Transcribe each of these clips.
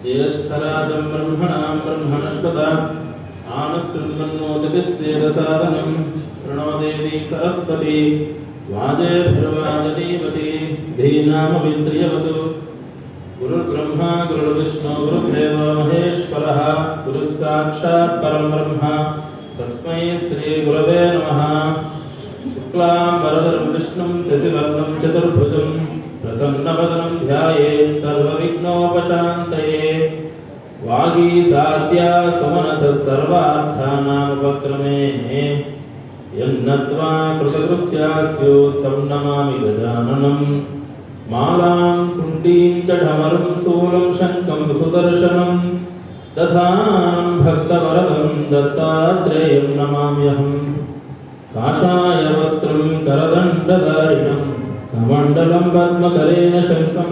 ज्येष्ठराजं ब्रह्मणां ब्रह्मणस्पत आनस्तृण्वन्नोतिभिस्सेदसादनं प्रणो देवी सरस्वती वाजेभिर्वाजनीवती धीनामभित्रियवतु गुरुर्ब्रह्मा गुरुर्विष्णु गुरुर्देवो महेश्वरः गुरुः साक्षात् परं ब्रह्म तस्मै श्री गुरवे नमः। शुक्लांबरधरं विष्णुं शशिवर्णं चतुर्भुजं प्रसन्नवदनं ध्यायेत् सर्वविघ्नोपशान्तये। वागीसाद्या सुमनसः सर्वार्थानामुपक्रमे यन्नत्वा कृतकृत्यास्योस्तं नमामि गजाननं। मालां कुण्डीं च ढमरुं शूलं शङ्खं सुदर्शनं दधानं भक्तवरदं दत्तात्रेयं नमाम्यहम्। काषाय वस्त्रं करदण्डधारिणं कमण्डलं पद्मकरेण शङ्खं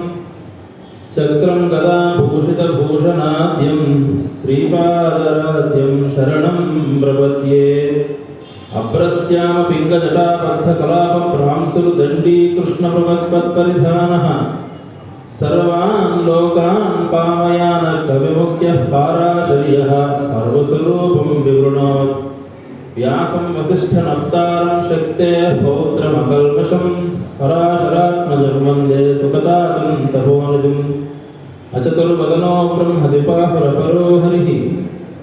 चक्रं गदाभूषितभूषणाद्यं श्रीपादराध्यं शरणं प्रपद्ये। अभ्रस्याम पिङ्गजटाबद्धकलापभ्रांसुरदण्डी कृष्णप्रभत्पत्परिधानः सर्वान् लोकान् पावयान कविमुख्यः पाराशर्यः पर्वस्वरूपं विवृणोत्। व्यासं वसिष्ठनप्तारं शक्तेः पौत्रमकल्मषं पराशरात्मजं वन्दे सुखदातं तपोनिधिम्। अचतुर्वदनो ब्रह्मदिपाहुरपरो हरिः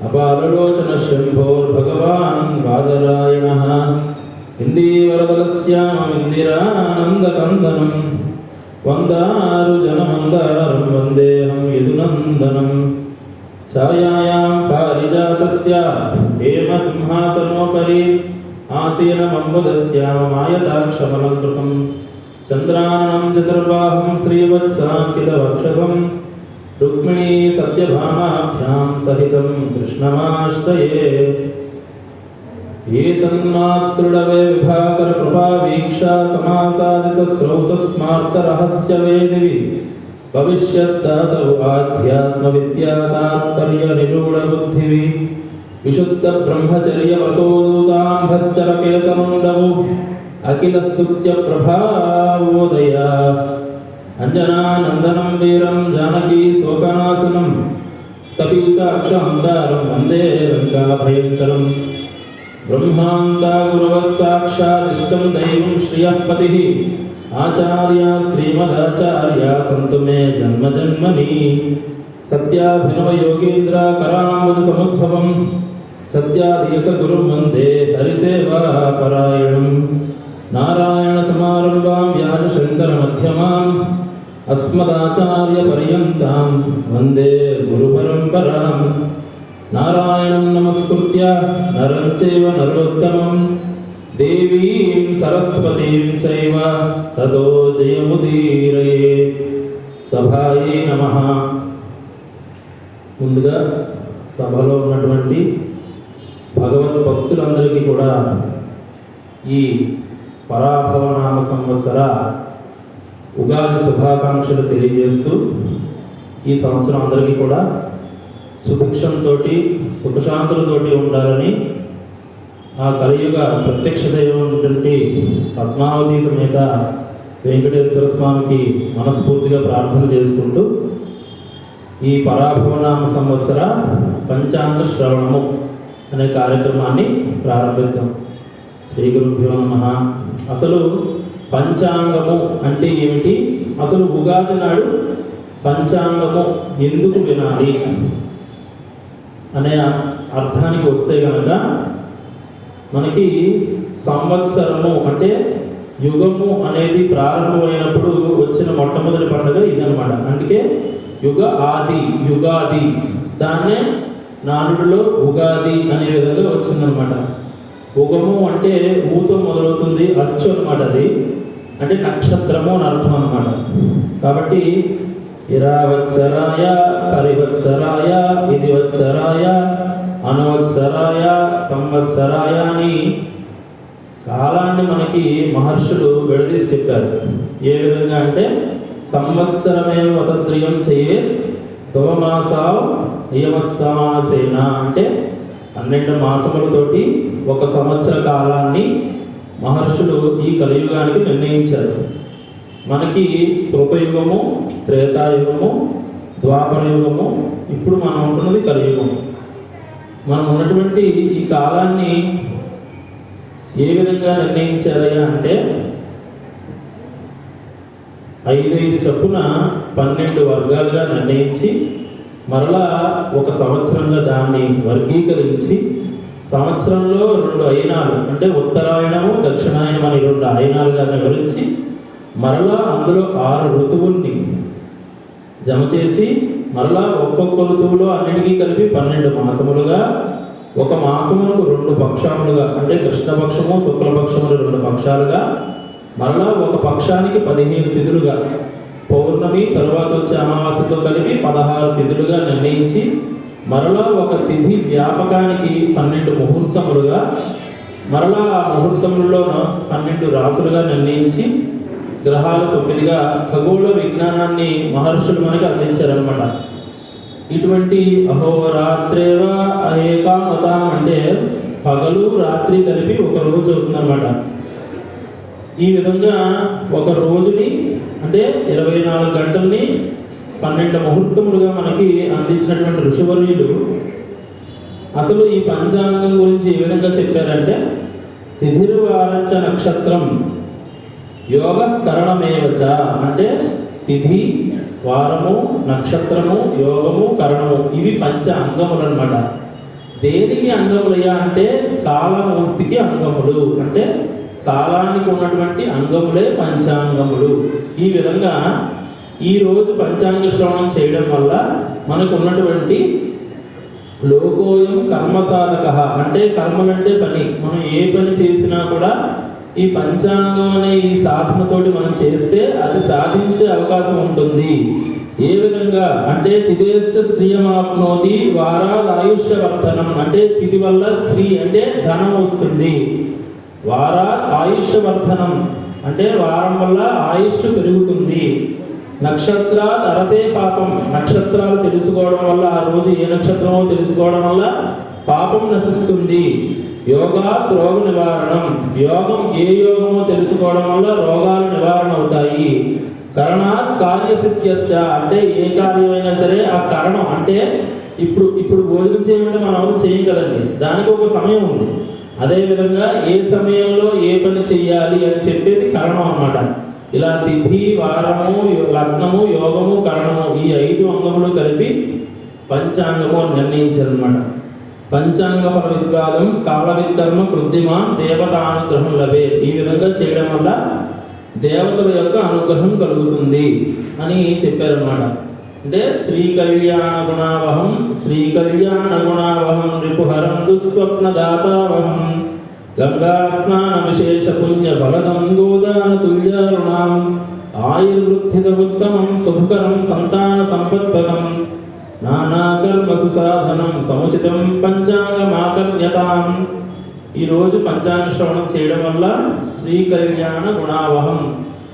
अपारलोचनः शम्भोर्भगवान् बादरायणः। इन्दीवरदलस्याममिन्दिरानन्दकन्दनं वन्दारुजनमन्दारं वन्देऽहं यदुनन्दनं। छायायां पारिजातस्य हेमसिंहासनोपरि आसीनमम्बुदस्याममायताक्षमलङ्कृतं चन्द्राननं चतुर्बाहुं श्रीवत्साङ्कितवक्षसं रुक्मिणी सत्यभामाभ्यां सहितं कृष्णमाश्रये। एतन्मातृडवे विभाकरकृपावीक्षा समासादितस्रौतस्मार्तरहस्यवेदिवि भविष्यत्तातौ आध्यात्मविद्या तात्पर्यनिरूढबुद्धिवि विशुद्धब्रह्मचर्यव्रतोदूताम्भश्चरकेतनुण्डवु अखिलस्तुत्यप्रभावोदया। अञ्जनानन्दनं वीरं जानकी शोकनाशनं कपीसाक्षान्तारं वन्दे लङ्काभयङ्करम्। ब्रह्मान्ता गुरवः साक्षादिष्टं दैवं श्रियः पतिः आचार्य श्रीमदाचार्य सन्तु मे जन्म जन्मनि। सत्याभिनवयोगीन्द्राकराम्बुजसमुद्भवं सत्याधीशगुरुं वन्दे हरिसेवापरायणं। नारायणसमारम्भां व्यासशङ्करमध्यमाम् अस्मदाचार्यपर्यन्तां वन्दे गुरुपरम्पराम्। नारायणं नमस्कृत्य नरं चैव नरोत्तमं देवीं सरस्वतीं चैव ततो जयमुदीरये। सभायै नमः। ముందుగా సభలో ఉన్నటువంటి భగవద్ భక్తులందరికీ కూడా ఈ పరాభవనామ సంవత్సర ఉగాది శుభాకాంక్షలు తెలియజేస్తూ ఈ సంవత్సరం అందరికీ కూడా సుభిక్షంతో సుఖశాంతులతోటి ఉండాలని ఆ కలియుగ ప్రత్యక్ష దైవమైనటువంటి పద్మావతి సమేత వెంకటేశ్వర స్వామికి మనస్ఫూర్తిగా ప్రార్థన చేసుకుంటూ ఈ పరాభవనామ సంవత్సర పంచాంగ శ్రవణము అనే కార్యక్రమాన్ని ప్రారంభిద్దాం. శ్రీ గురుభ్యో నమః. అసలు పంచాంగము అంటే ఏమిటి, అసలు ఉగాది నాడు పంచాంగము ఎందుకు వినాలి అనే అర్థానికి వస్తే కనుక మనకి సంవత్సరము అంటే యుగము అనేది ప్రారంభమైనప్పుడు వచ్చిన మొట్టమొదటి పండుగ ఇదనమాట. అందుకే యుగ ఆది యుగాది, దాన్నే నానుడిలో ఉగాది అనే విధంగా వచ్చిందనమాట. ఉగము అంటే ఊతో మొదలవుతుంది, అచ్చు అనమాట. అది అంటే నక్షత్రము అని అర్థం అనమాట. కాబట్టి ఇరావత్సరాయ పరివత్సరాయ ఇదివత్సరాయ అనువత్సరాయ సంవత్సరాయ అని కాలాన్ని మనకి మహర్షులు విడదీసి చెప్పారు. ఏ విధంగా అంటే సంవత్సరమే వతత్రియం చేయే తోమాసావ్ నియమసమాసేన అంటే 12 మాసములతోటి ఒక సంవత్సర కాలాన్ని మహర్షులు ఈ కలియుగానికి నిర్ణయించారు. మనకి కృతయుగము, త్రేతాయుగము, ద్వాపర యుగము, ఇప్పుడు మనం ఉంటున్నది కలియుగం. మనం ఉన్నటువంటి ఈ కాలాన్ని ఏ విధంగా నిర్ణయించాలి అంటే 5 చొప్పున 12 వర్గాలుగా నిర్ణయించి మరలా ఒక సంవత్సరంగా దాన్ని వర్గీకరించి సంవత్సరంలో 2 అయనాలు అంటే ఉత్తరాయణము దక్షిణాయనం అని 2 అయనాలుగా వివరించి మరలా అందులో 6 ఋతువుల్ని జమ చేసి మరలా ఒక్కొక్క ఋతువులో అన్నిటికీ కలిపి 12 మాసములుగా, ఒక మాసములకు 2 పక్షములుగా అంటే కృష్ణపక్షము శుక్లపక్షములు 2 పక్షాలుగా, మరలా ఒక పక్షానికి 15 తిథులుగా, పౌర్ణమి తరువాత వచ్చే అమావాస్యతో కలిపి 16 తిథులుగా నిర్ణయించి మరలా ఒక తిథి వ్యాపకానికి 12 ముహూర్తములుగా, మరలా ఆ ముహూర్తములలో 12 రాసులుగా నిర్ణయించి గ్రహాలు 9గా ఖగోళ విజ్ఞానాన్ని మహర్షులు మనకి అందించారనమాట. ఇటువంటి అహోరాత్రేవ ఏకామతాం అంటే పగలు రాత్రి కలిపి ఒక రోజు అవుతుందన్నమాట. ఈ విధంగా ఒక రోజుని అంటే 24 గంటల్ని 12 ముహూర్తములుగా మనకి అందించినటువంటి ఋషివర్యులు అసలు ఈ పంచాంగం గురించి ఏ విధంగా చెప్పారంటే తిథిర్వారంచ నక్షత్రం యోగ కరణమేవచ అంటే తిథి, వారము, నక్షత్రము, యోగము, కరణము ఇవి పంచ అంగములు అన్నమాట. దేనికి అంగములయ్యా అంటే కాలమూర్తికి అంగములు అంటే కాలానికి ఉన్నటువంటి అంగములే పంచాంగములు. ఈ విధంగా ఈరోజు పంచాంగ శ్రవణం చేయడం వల్ల మనకు ఉన్నటువంటి లోకోయం కర్మ సాధక అంటే కర్మలంటే పని, మనం ఏ పని చేసినా కూడా ఈ పంచాంగం అనే ఈ సాధనతోటి మనం చేస్తే అది సాధించే అవకాశం ఉంటుంది. ఏ విధంగా అంటే తిథేశ్చ శ్రియమాప్నోతి వారాద్ ఆయుష్యవర్ధనం అంటే తిథి వల్ల శ్రీ అంటే ధనం వస్తుంది, వారాద్ ఆయుష్యవర్ధనం అంటే వారం వల్ల ఆయుష్ పెరుగుతుంది, నక్షత్రాత్ అరతే పాపం నక్షత్రాలు తెలుసుకోవడం వల్ల ఆ రోజు ఏ నక్షత్రమో తెలుసుకోవడం వల్ల పాపం నశిస్తుంది, యోగాత్ రోగ నివారణం యోగం ఏ యోగమో తెలుసుకోవడం వల్ల రోగాలు నివారణ అవుతాయి, కరణాత్ కార్యసిద్ధ్యస్య అంటే ఏ కార్యమైనా సరే ఆ కరణం అంటే ఇప్పుడు భోజనం చేయమంటే మనం ఎవరు చేయం కదండి, దానికి ఒక సమయం ఉంది. అదేవిధంగా ఏ సమయంలో ఏ పని చెయ్యాలి అని చెప్పేది కరణం అన్నమాట. ఇలా తిథి, వారము, లగ్నము, యోగము, కరణము ఈ 5 అంగములు కలిపి పంచాంగము అని నిర్ణయించారనమాట. పంచాంగ ఫల విద్వాదం కాల విత్కర్మ కృత్రిమాన్ దేవతానుగ్రహం లభే ఈ విధంగా చేయడం వల్ల దేవతల యొక్క అనుగ్రహం కలుగుతుంది అని చెప్పారనమాట. అంటే శ్రీకళ్యాణ గుణావహం రిపుహరం దుస్వప్నదాతావహం గంగా స్నాన విశేష పుణ్య ఫలదం గోదాన తుల్యారుణాం ఆయుర్వృద్ధిద ఉత్తమం శుభకరం సంతాన సంపత్పదం నానాకర్మ సుసాధనం సముచితం పంచాంగమాకర్ణ్యతాం. ఈరోజు పంచాంగ శ్రవణం చేయడం వల్ల శ్రీకళ్యాణ గుణావహం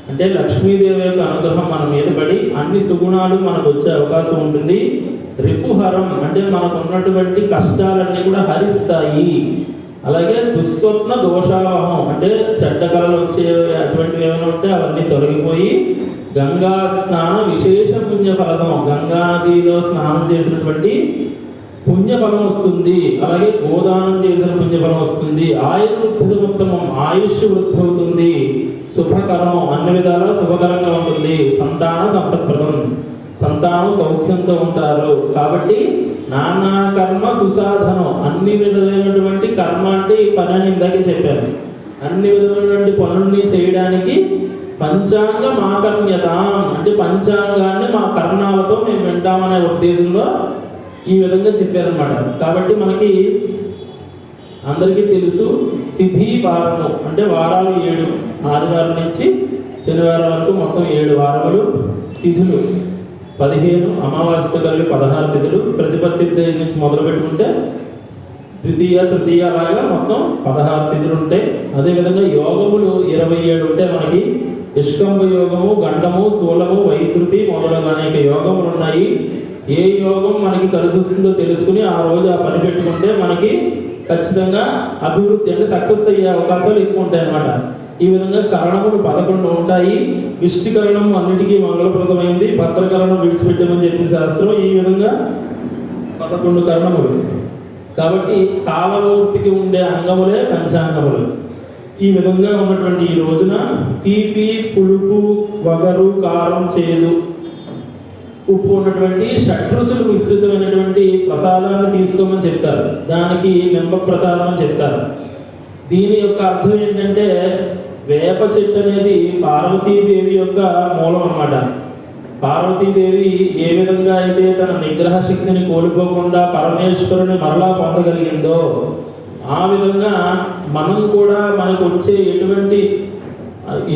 అంటే లక్ష్మీదేవి యొక్క అనుగ్రహం మన మీద పడి అన్ని సుగుణాలు మనకు వచ్చే అవకాశం ఉంటుంది. రిపుహరం అంటే మనకు ఉన్నటువంటి కష్టాలన్నీ కూడా హరిస్తాయి. అలాగే దుస్వప్న దోషావహం అంటే చెడ్డ కళలు వచ్చే అటువంటివి ఏమైనా ఉంటే అవన్నీ తొలగిపోయి గంగా స్నాన విశేష పుణ్యఫలం గంగా నదిలో స్నానం చేసినటువంటి పుణ్యఫలం వస్తుంది. అలాగే గోదానం చేసిన పుణ్యఫలం వస్తుంది. ఆయుర్వృద్ధి ఉత్తమం ఆయుష్ వృద్ధి అవుతుంది. శుభకరం అన్ని విధాలా శుభకరంగా ఉంటుంది. సంతాన సంపత్ప్రదం సంతానం సౌఖ్యంతో ఉంటారు. కాబట్టి నానా కర్మ సుసాధనం అన్ని విధమైనటువంటి కర్మ అంటే ఈ పని అని ఇందాకే చెప్పాను. అన్ని విధమైనటువంటి పనుల్ని చేయడానికి పంచాంగం ఆకర్ణ్యతాం అంటే పంచాంగాన్ని మా కర్ణాలతో మేము వింటామనే ఉద్దేశంలో ఈ విధంగా చెప్పారనమాట. కాబట్టి మనకి అందరికీ తెలుసు తిథి వారము అంటే వారాలు 7 ఆదివారం నుంచి శనివారం వరకు మొత్తం 7 వారములు. తిథులు 15 అమావాస్యతో కలిపి 16 తిథులు. ప్రతిపత్తి నుంచి మొదలు పెట్టుకుంటే ద్వితీయ తృతీయ లాగా మొత్తం 16 తిథులు ఉంటాయి. అదేవిధంగా యోగములు 27 ఉంటాయి మనకి. విష్కంభ యోగము, గండము, స్థూలము, వైద్యుతి మొదలగు అనేక యోగములు ఉన్నాయి. ఏ యోగం మనకి కలిసి వస్తుందో తెలుసుకుని ఆ రోజు ఆ పని పెట్టుకుంటే మనకి ఖచ్చితంగా అభివృద్ధి అంటే సక్సెస్ అయ్యే అవకాశాలు ఎక్కువ ఉంటాయి అన్నమాట. ఈ విధంగా కరణములు 11 ఉంటాయి. విష్టికరణం అన్నిటికీ మంగళప్రదమైంది, భద్రకరణం విడిచిపెట్టమని చెప్పిన శాస్త్రం. ఈ విధంగా 11 కరణములు. కాబట్టి కాలమూర్తికి ఉండే అంగములే పంచాంగములు. ఈ విధంగా ఉన్నటువంటి ఈ రోజున తీపి, పులుపు, వగరు, కారం, చేదు, ఉప్పు ఉన్నటువంటి షడ్రుచులు మిశ్రితమైనటువంటి ప్రసాదాన్ని తీసుకోమని చెప్తారు. దానికి నింబ ప్రసాదం అని చెప్తారు. దీని యొక్క అర్థం ఏంటంటే వేప చెట్టు అనేది పార్వతీదేవి యొక్క మూలం అన్నమాట. పార్వతీదేవి ఏ విధంగా అయితే తన నిగ్రహ శక్తిని కోల్పోకుండా పరమేశ్వరుని మరలా పొందగలిగిందో ఆ విధంగా మనం కూడా మనకు వచ్చే ఎటువంటి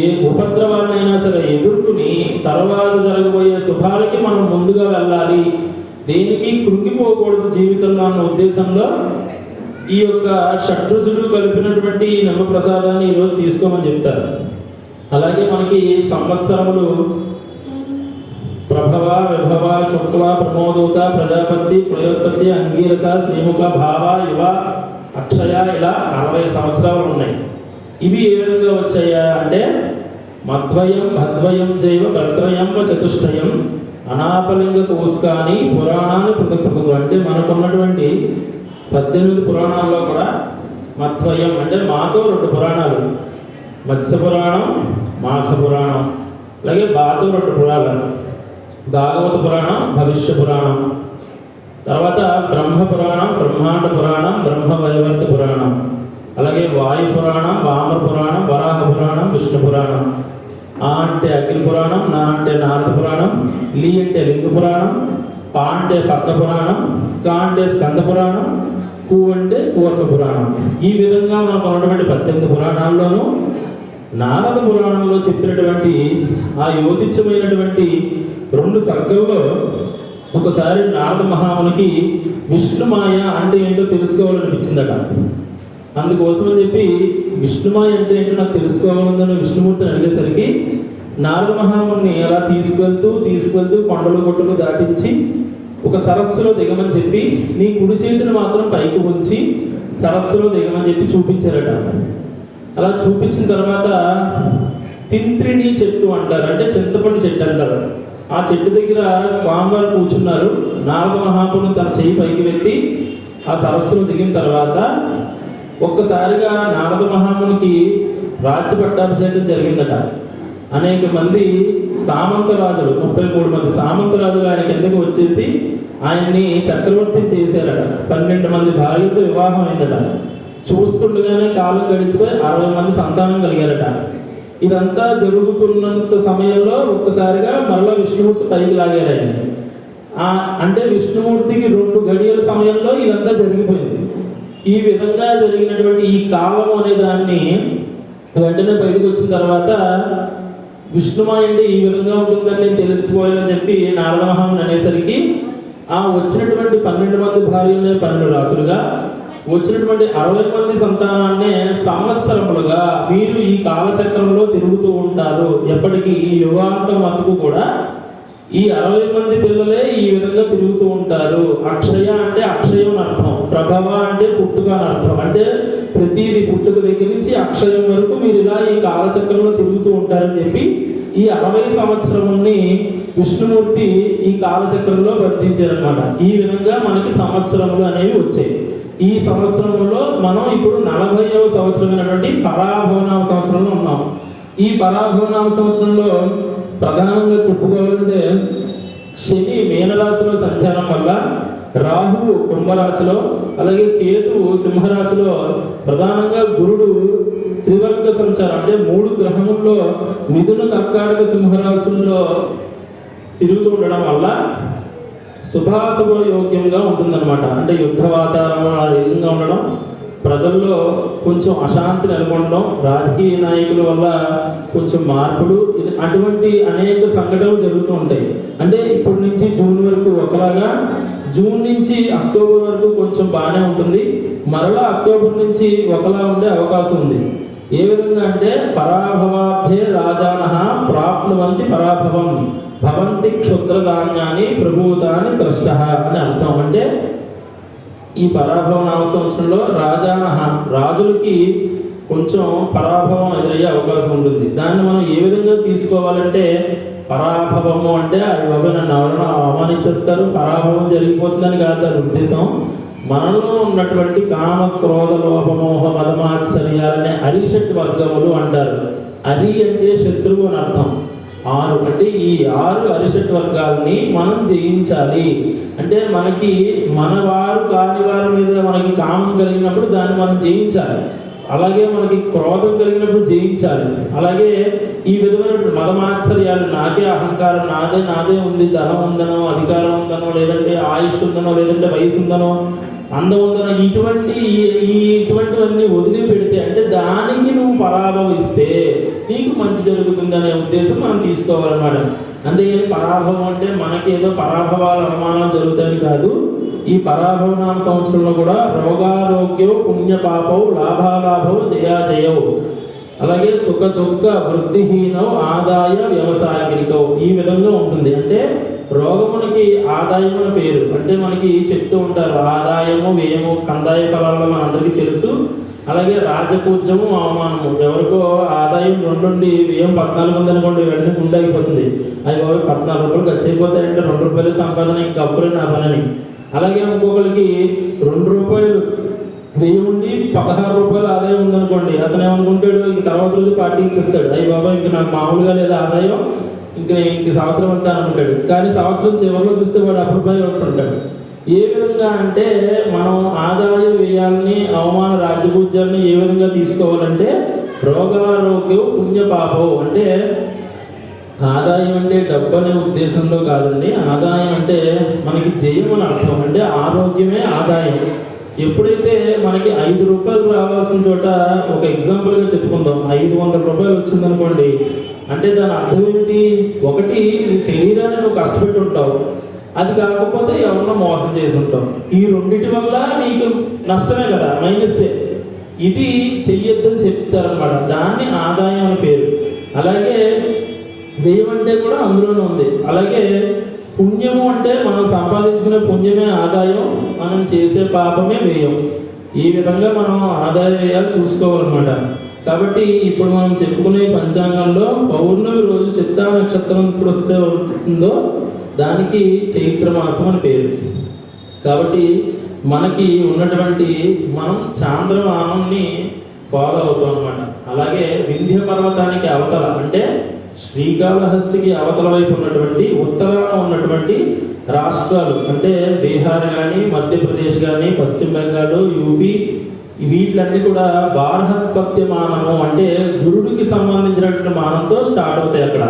ఏ ఉపద్రవాన్నైనా సరే ఎదుర్కొని తర్వాత జరగబోయే శుభాలకి మనం ముందుగా వెళ్ళాలి, దేనికి కృంగిపోకూడదు జీవితంలో అన్న ఉద్దేశంలో ఈ యొక్క షడ్రుచులు కలిపినటువంటి నమ్మ ప్రసాదాన్ని ఈరోజు తీసుకోమని చెప్తారు. అలాగే మనకి సంవత్సరములు ప్రభవ, విభవ, శుక్ల, ప్రమోదూత, ప్రజాపతి, ప్రయోత్పత్తి, అంగీరస, శ్రీముఖ, భావ, యువ, అక్షయ ఇలా 60 సంవత్సరాలు ఉన్నాయి. ఇవి ఏ విధంగా వచ్చాయా అంటే మధ్వయం, భద్వయం, జైవ, భద్రయం, చతుష్టయం, అనాపలింగ కోస్కాని, పురాణాలు పృథక్. అంటే మనకున్నటువంటి 18 పురాణాల్లో కూడా మధ్వయం అంటే మాతో 2 పురాణాలు, మత్స్య పురాణం, మాఘ పురాణం, అలాగే బాతో 2 పురాణాలు, భాగవత పురాణం, భవిష్య పురాణం, తర్వాత బ్రహ్మ పురాణం, బ్రహ్మాండ పురాణం, బ్రహ్మ వైవర్త పురాణం, అలాగే వాయు పురాణం, వామన పురాణం, వరాహ పురాణం, విష్ణు పురాణం, ఆ అంటే అగ్ని పురాణం, నా అంటే నారద పురాణం, లీ అంటే లింగ పురాణం, పా అంటే పద్మ పురాణం, స్కా అంటే స్కంద పురాణం, కు అంటే కూర్మ పురాణం. ఈ విధంగా మనకు ఉన్నటువంటి 18 పురాణాల్లోనూ నారద పురాణంలో చెప్పినటువంటి ఆ యోచిత్యమైనటువంటి 2 సర్గల్లో ఒకసారి నారద మహామునికి విష్ణుమాయ అంటే ఏంటో తెలుసుకోవాలనిపించిందట. అందుకోసమని చెప్పి విష్ణుమాయ అంటే ఏంటో నాకు తెలుసుకోవాలని విష్ణుమూర్తిని అడిగేసరికి నారద మహాముని అలా తీసుకెళ్తూ కొండలు గుట్టలు దాటించి ఒక సరస్సులో దిగమని చెప్పి నీ కుడి చేతిని మాత్రం పైకి ఉంచి సరస్సులో దిగమని చెప్పి చూపించారట. అలా చూపించిన తర్వాత తింత్రిణి చెట్టు అంటారు, అంటే చింతపండు చెట్టు అంటారు. ఆ చెట్టు దగ్గర స్వామివారు కూర్చున్నారు. నారద మహాముని తన చెయ్యి పైకి వెత్తి ఆ సరస్సులో దిగిన తర్వాత ఒక్కసారిగా నారద మహామునికి రాజ్య పట్టాభిషేకం జరిగిందట. అనేక మంది సామంతరాజులు, 33 మంది సామంతరాజులు ఆయన కిందకి వచ్చేసి ఆయన్ని చక్రవర్తి చేశారట. 12 మంది భార్యతో వివాహం అయిందట. చూస్తుండగానే కాలం గడిచిపోయి 60 మంది సంతానం కలిగారట. ఇదంతా జరుగుతున్నంత సమయంలో ఒక్కసారిగా మరలా విష్ణుమూర్తి పైకి లాగారు ఆయన. అంటే విష్ణుమూర్తికి 2 గడియల సమయంలో ఇదంతా జరిగిపోయింది. ఈ విధంగా జరిగినటువంటి ఈ కాలం అనే దాన్ని వెంటనే బయటకు వచ్చిన తర్వాత విష్ణుమాయ అంటే ఈ విధంగా ఉంటుందని నేను తెలిసిపోయానని చెప్పి నారద మహాముని అనేసరికి ఆ వచ్చినటువంటి 12 మంది భార్యలనే 12 రాసులుగా, వచ్చినటువంటి 60 మంది సంతానాన్నే సంవత్సరములుగా మీరు ఈ కాలచక్రంలో తిరుగుతూ ఉంటారు. ఎప్పటికీ ఈ యుగాంతం వరకు కూడా ఈ 60 మంది పిల్లలే ఈ విధంగా తిరుగుతూ ఉంటారు. అక్షయ అంటే అక్షయం అని అర్థం, ప్రభవ అంటే పుట్టుక అని అర్థం. అంటే ప్రతిది పుట్టుక దగ్గర నుంచి అక్షయం వరకు మీరు ఇలా ఈ కాలచక్రంలో తిరుగుతూ ఉంటారని చెప్పి ఈ 60 సంవత్సరముని విష్ణుమూర్తి ఈ కాలచక్రంలో వర్తించారనమాట. ఈ విధంగా మనకి సంవత్సరములు అనేవి వచ్చాయి. ఈ సంవత్సరంలో మనం ఇప్పుడు 40వ సంవత్సరమైనటువంటి పరాభవనామ సంవత్సరంలో ఉన్నాం. ఈ పరాభవనామ సంవత్సరంలో ప్రధానంగా చెప్పుకోవాలంటే శని మీనరాశిలో సంచారం వల్ల, రాహువు కుంభరాశిలో, అలాగే కేతువు సింహరాశిలో, ప్రధానంగా గురుడు త్రివర్గ సంచారం అంటే 3 గ్రహముల్లో మిథున, కర్కాటక, సింహరాశుల్లో తిరుగుతూ ఉండడం వల్ల శుభాశుభ యోగ్యంగా ఉంటుందన్నమాట. అంటే యుద్ధ వాతావరణంగా ఉండడం, ప్రజల్లో కొంచెం అశాంతి నెలకొనడం, రాజకీయ నాయకుల వల్ల కొంచెం మార్పులు, అటువంటి అనేక సంఘటనలు జరుగుతూ ఉంటాయి. అంటే ఇప్పటి నుంచి జూన్ వరకు ఒకలాగా, జూన్ నుంచి అక్టోబర్ వరకు కొంచెం బాగానే ఉంటుంది, మరలా అక్టోబర్ నుంచి ఒకలా ఉండే అవకాశం ఉంది. ఏ విధంగా అంటే పరాభవార్థే రాజానః ప్రాప్నువంతి పరాభవం భవంతి క్షుద్రధాన్యాన్ని ప్రభూతాన్ని త్రష్టః అని అర్థం. అంటే ఈ పరాభవ నామ సంవత్సరంలో రాజానః రాజులకి కొంచెం పరాభవం ఎదురయ్యే అవకాశం ఉంటుంది. దాన్ని మనం ఏ విధంగా తీసుకోవాలంటే, పరాభవము అంటే అది బాబు నన్ను ఎవరైనా అవమానించేస్తారు, పరాభవం జరిగిపోతుందని కాదు దాని ఉద్దేశం. మనలో ఉన్నటువంటి కామ క్రోధ లోభమోహ మదమాత్సర్యాలనే అరిషట్ వర్గములు అంటారు. అరి అంటే శత్రువు అని అర్థం. 6 అంటే ఈ 6 అరిషట్ వర్గాలని మనం జయించాలి. అంటే మనకి మన వారు కాని వారి మీద మనకి కామం కలిగినప్పుడు దాన్ని మనం జయించాలి. అలాగే మనకి క్రోధం కలిగినప్పుడు జయించాలి. అలాగే ఈ విధమైన మదమాత్సర్యాలు, నాకే అహంకారం, నాదే ఉంది, ధనం ఉందనో, అధికారం ఉందనో, లేదంటే ఆయుష్ ఉందనో, లేదంటే వయసు ఉందనో, అందం ఉందనో, ఇటువంటివన్నీ వదిలిపెడితే, అంటే దానికి నువ్వు పరాభవిస్తే నీకు మంచి జరుగుతుంది అనే ఉద్దేశం మనం తీసుకోవాలన్నమాట. అంతేగాని పరాభవం అంటే మనకి ఏదో పరాభవాల అవమానాలు జరుగుతాయని కాదు. ఈ పరాభవ నామ సంవత్సరంలో కూడా రోగారోగ్యం పుణ్యపాపవు లాభాలాభవు జయాజయవు, అలాగే సుఖ దుఃఖ వృద్ధిహీనవు ఆదాయ వ్యవసాయకిరికవు, ఈ విధంగా ఉంటుంది. అంటే రోగమునికి ఆదాయం అని పేరు. అంటే మనకి చెప్తూ ఉంటారు ఆదాయము వ్యయము కందాయ ఫలాల్లో మన అందరికీ తెలుసు. అలాగే రాజపూజ్యము అవమానము. ఎవరికో ఆదాయం 2 నుండి వ్యయం 14 ఉంది అనుకోండి, వెంటనే గుండె అయిపోతుంది. అది బాబు 14 రూపాయలు ఖర్చు అయిపోతాయంటే 2 రూపాయలు సంపాదన, ఇంకా అప్పుడే నా పనని. అలాగే ఇంకొకరికి 2 రూపాయలు వ్యయం ఉండి 16 రూపాయలు ఆదాయం ఉందనుకోండి, అతను ఏమనుకుంటాడు, ఇంక తర్వాత రోజు పార్టీ ఇచ్చేస్తాడు. అయ్యి బాబా ఇంక నాకు మామూలుగా లేదా ఆదాయం, ఇంక సంవత్సరం అంతా అనుకుంటాడు. కానీ సంవత్సరం చివరిలో చూస్తే వాడు అప్రూపాయి ఉంటుంటాడు. ఏ విధంగా అంటే మనం ఆదాయ వ్యయాన్ని, అవమాన రాజ్యపూజ్యాన్ని ఏ విధంగా తీసుకోవాలంటే రోగారోగ్యం పుణ్యపాపం. అంటే ఆదాయం అంటే డబ్బు అనే ఉద్దేశంలో కాదండి. ఆదాయం అంటే మనకి జయం అని అర్థం. అంటే ఆరోగ్యమే ఆదాయం. ఎప్పుడైతే మనకి 5 రూపాయలు రావాల్సిన చోట, ఒక ఎగ్జాంపుల్గా చెప్పుకుందాం, 500 రూపాయలు వచ్చిందనుకోండి, అంటే దాని అర్థం ఏంటి? ఒకటి నీ శరీరాన్ని నువ్వు కష్టపెట్టి ఉంటావు, అది కాకపోతే ఎవరన్నా మోసం చేసి ఉంటావు. ఈ రెండింటి వల్ల నీకు నష్టమే కదా, మైనస్సే. ఇది చెయ్యొద్దని చెప్తారనమాట. దాన్ని ఆదాయం అని పేరు. అలాగే వ్యయం అంటే కూడా అందులోనే ఉంది. అలాగే పుణ్యము అంటే మనం సంపాదించుకునే పుణ్యమే ఆదాయం, మనం చేసే పాపమే వ్యయం. ఈ విధంగా మనం ఆదాయ వ్యయాలు చూసుకోవాలన్నమాట. కాబట్టి ఇప్పుడు మనం చెప్పుకునే పంచాంగంలో పౌర్ణమి రోజు చిత్తా నక్షత్రం ఇప్పుడు వస్తుందో దానికి చైత్ర మాసం అని పేరు. కాబట్టి మనకి ఉన్నటువంటి మనం చాంద్రమానాన్ని ఫాలో అవుతాం అన్నమాట. అలాగే వింధ్య పర్వతానికి అవతల, అంటే శ్రీకాళహస్తికి అవతల వైపు ఉన్నటువంటి ఉత్తరాన ఉన్నటువంటి రాష్ట్రాలు, అంటే బీహార్ కానీ, మధ్యప్రదేశ్ కానీ, పశ్చిమ బెంగాల్, యూపీ, వీటిలన్నీ కూడా బార్హస్పత్య మానము, అంటే గురుడికి సంబంధించినటువంటి మానంతో స్టార్ట్ అవుతాయి. అక్కడ